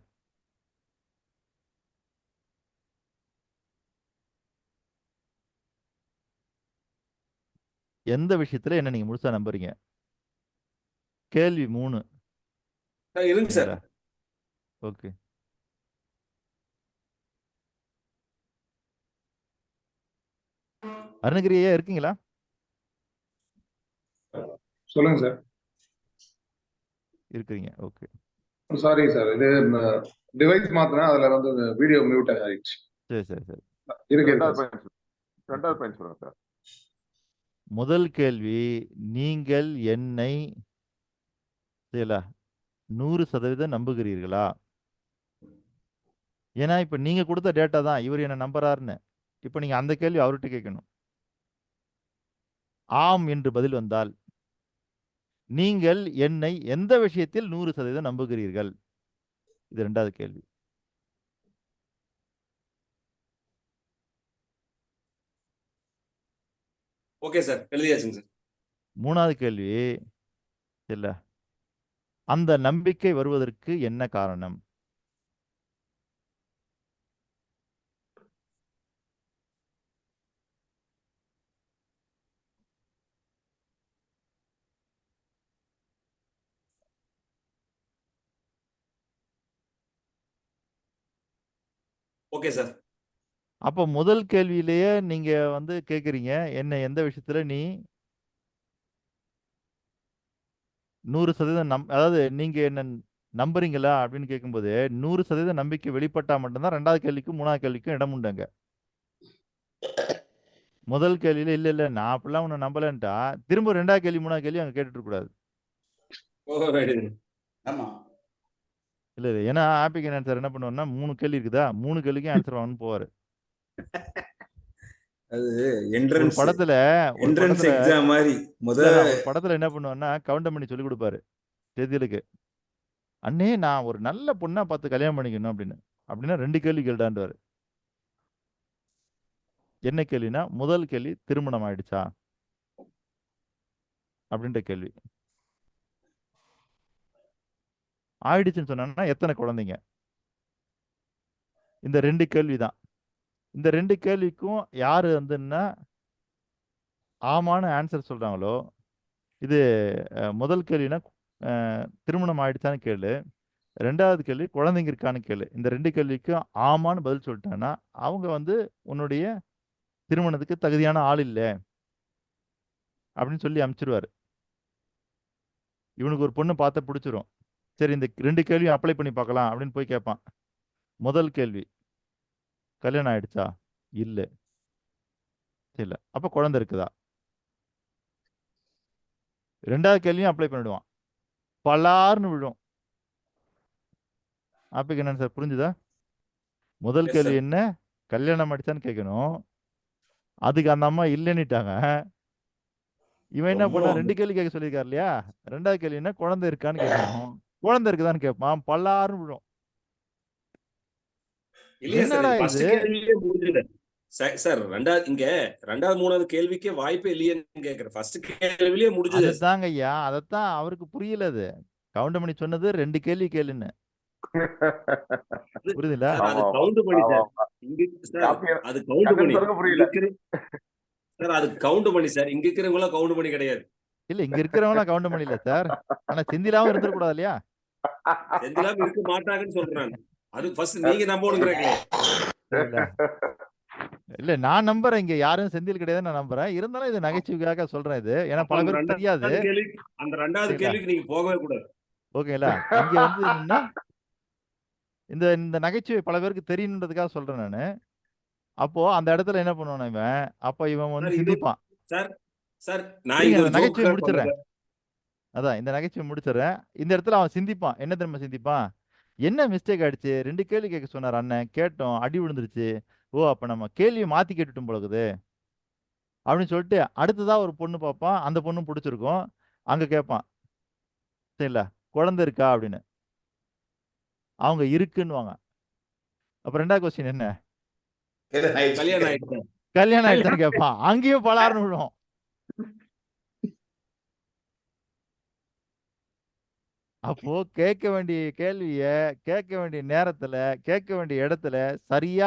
எந்த விஷயத்துல என்ன நீங்க முழுசா நம்புறீங்க? கேள்வி 3. இருங்க சார். சரிங்களா? ஓகே. அருணகிரி ஐயா இருக்கீங்களா? சொல்லுங்க சார். இருக்கிறீங்க. ஓகே. சாரி சார், இது டிவைஸ் மாத்தினேன், அதுல வந்து வீடியோ மியூட் ஆயிடுச்சு. சரி சரி சரி. இருக்கு ரெண்டாவது பாயிண்ட் சொல்லுங்க சார். முதல் கேள்வி, நீங்கள் என்னை 100% நம்புகிறீர்களா? ஏன்னா இப்ப நீங்க கொடுத்த டேட்டா தான் இவர் என்ன நம்புறாருன்னு. இப்ப நீங்க அந்த கேள்வி அவர்கிட்ட கேட்கணும். ஆம் என்று பதில் வந்தால், நீங்கள் என்னை எந்த விஷயத்தில் 100% நம்புகிறீர்கள்? இது 2வது கேள்வி. ஓகே சார், எழுதியாச்சுங்க சார். 3வது கேள்வி, இல்ல, அந்த நம்பிக்கை வருவதற்கு என்ன காரணம்? Okay sir. அப்ப முதல் கேள்வியிலேயே நீங்க வந்து கேட்கிறீங்க, என்ன எந்த விஷயத்துல நீ 100% அதாவது நீங்க என்ன நம்புறீங்களா அப்படின்னு கேட்கும்போது 100% நம்பிக்கை வெளிப்பட்டா மட்டும்தான் 2வது கேள்விக்கும் 3வது கேள்விக்கும் இடம் உண்டுங்க. முதல் கேள்வியில இல்ல இல்ல நான் அப்படிலாம் உன்னை நம்பலன்ட்டா திரும்ப 2வது கேள்வி 3வது கேள்வி அங்க கேட்டுட்டு இருக்க கூடாது. ஆமா. இல்ல இல்ல, ஏன்னா ஆப்பிகன் ஆன்சர் என்ன பண்ணுவாருன்னா 3 கேள்வி இருக்குதா 3 கேள்விக்கும் ஆன்சர் வாங்கன்னு போவாரு. அது ஒரு என்ட்ரன்ஸ் படத்துல எக்ஸாம் மாதிரி ஒரு படத்துல என்ன பண்ணுவாருன்னா கவுண்டர் பண்ணி சொல்லி கொடுப்பாரு செதிலுக்கு. அண்ணே நான் ஒரு நல்ல பொண்ணா பார்த்து கல்யாணம் பண்ணிக்கணும் அப்படின்னு. அப்படின்னா 2 கேள்வி கேள்டாண்டுவாரு. என்ன கேள்வினா, முதல் கேள்வி திருமணம் ஆயிடுச்சா அப்படின்ற கேள்வி. ஆயிடுச்சுன்னு சொன்னா எத்தனை குழந்தைங்க? இந்த 2 கேள்வி தான். இந்த 2 கேள்விக்கும் யாரு வந்துன்னா ஆமான ஆன்சர் சொல்றாங்களோ, இது முதல் கேள்வினா திருமணம் ஆயிடுச்சான்னு கேளு. 2வது கேள்வி குழந்தைங்க இருக்கான்னு கேளு. இந்த 2 கேள்விக்கும் ஆமான்னு பதில் சொல்லிட்டாங்கன்னா, அவங்க வந்து உன்னுடைய திருமணத்துக்கு தகுதியான ஆள் இல்ல. அப்படின்னு சொல்லி அனுப்பிச்சிருவாரு. இவனுக்கு ஒரு பொண்ணு பார்த்தா பிடிச்சிரும். சரி இந்த 2 கேள்வியும் அப்ளை பண்ணி பார்க்கலாம் அப்படின்னு போய் கேட்பான். முதல் கேள்வி, கல்யாணம் ஆயிடுச்சா? இல்ல. இல்ல. அப்ப குழந்தை இருக்குதா? 2வது கேள்வியும் அப்ளை பண்ணிடுவான். பலார்னு விழும். ஆப்பிக்கு என்ன சார் புரிஞ்சுதா? முதல் கேள்வி என்ன? கல்யாணம் ஆயிடுச்சான்னு கேட்கணும். அதுக்கு அந்த அம்மா இல்லன்னுட்டாங்க. இவன் என்ன பண்ணா 2 கேள்வி கேட்க சொல்லியிருக்காரு இல்லையா? 2வது கேள்வி என்ன? குழந்தை இருக்கான்னு கேட்கணும். குழந்தை இருக்குதான்னு கேட்பான். பல்லாருன்னு விழும். இல்லையா சார், என்னடா ஃபர்ஸ்ட் இது? கேள்வியே முடிஞ்சது சார். 2வது 3வது கேள்விக்கே வாய்ப்பே இல்லையேன்னு கேக்குறேன். ஃபர்ஸ்ட் கேள்வியே முடிஞ்சது. அதுதாங்க ஐயா, அதத்தான் அவருக்கு புரியல அது. கவுண்டமணி சொன்னது 2 கேள்வி கேளுன்னு. புரியுதுங்களா? அது கவுண்ட் பண்ணி சார். இங்க சார் அது கவுண்ட் பண்ணி. புரியல சார் அது கவுண்ட் பண்ணி சார். இங்க இருக்கிறவங்க கவுண்ட் பண்ணி கிடையாது. இல்ல இங்க இருக்கிறவங்க கவுண்ட் பண்ணல சார். ஆனா செந்திலாவும் இருந்துட கூடாது இல்லையா? செந்திலாம இருக்க மாட்டாங்கன்னு சொல்றேன். அது ஃபர்ஸ்ட் நீங்க நம்பணுங்கிறீங்க. இல்ல நான் நம்புறேன், இங்க யாரும் செந்தில் கிடையாது நான் நம்புறேன். இருந்தாலும் இது நகைச்சுவைக்காக சொல்றேன் இது. ஏன்னா பல பேருக்கு தெரியாது. அந்த 2வது கேள்விக்கு நீங்க போகவே கூடாது. ஓகேங்களா? இங்க வந்து என்னன்னா இந்த இந்த நகைச்சுவை பல பேருக்கு தெரியணுன்றதுக்காக சொல்றேன் நானு. அப்போ அந்த இடத்துல என்ன பண்ணுவான் இவன்? அப்ப இவன் வந்து சார் இது சிந்திப்பான். சார் சார் நான் இருங்க, இது இந்த ஒரு நகைச்சுவை ஜோக்கா முடிச்சிடுறேன். பண்ணல. அதான் இந்த நகைச்சுவை முடிச்சிடுறேன். இந்த இடத்துல அவன் சிந்திப்பான். என்ன தெரியுமா சிந்திப்பான்? என்ன மிஸ்டேக் ஆயிடுச்சு? 2 கேள்வி கேட்க சொன்னார் அண்ணன். கேட்டோம். அடி விழுந்துருச்சு. ஓ! அப்ப நம்ம கேள்விய மாத்தி கேட்டுட்டோம் போல இருக்குது. அப்படின்னு சொல்லிட்டு அடுத்ததா ஒரு பொண்ணு பார்ப்பான். அந்த பொண்ணும் புடிச்சிருக்கும். அங்க கேட்பான். சரிங்களா? குழந்தை இருக்கா? அப்படின்னு. அவங்க இருக்குன்னுவாங்க. அப்ப 2வது கொஸ்டின் என்ன? கல்யாணம் ஆயிடுச்சு. கல்யாணம் ஆயிடுச்சான்னு கேட்பான். அங்கேயும் பலார்னு விழும். அப்போ கேட்க வேண்டிய கேள்விய, கேட்க வேண்டிய நேரத்துல, கேட்க வேண்டிய இடத்துல சரியா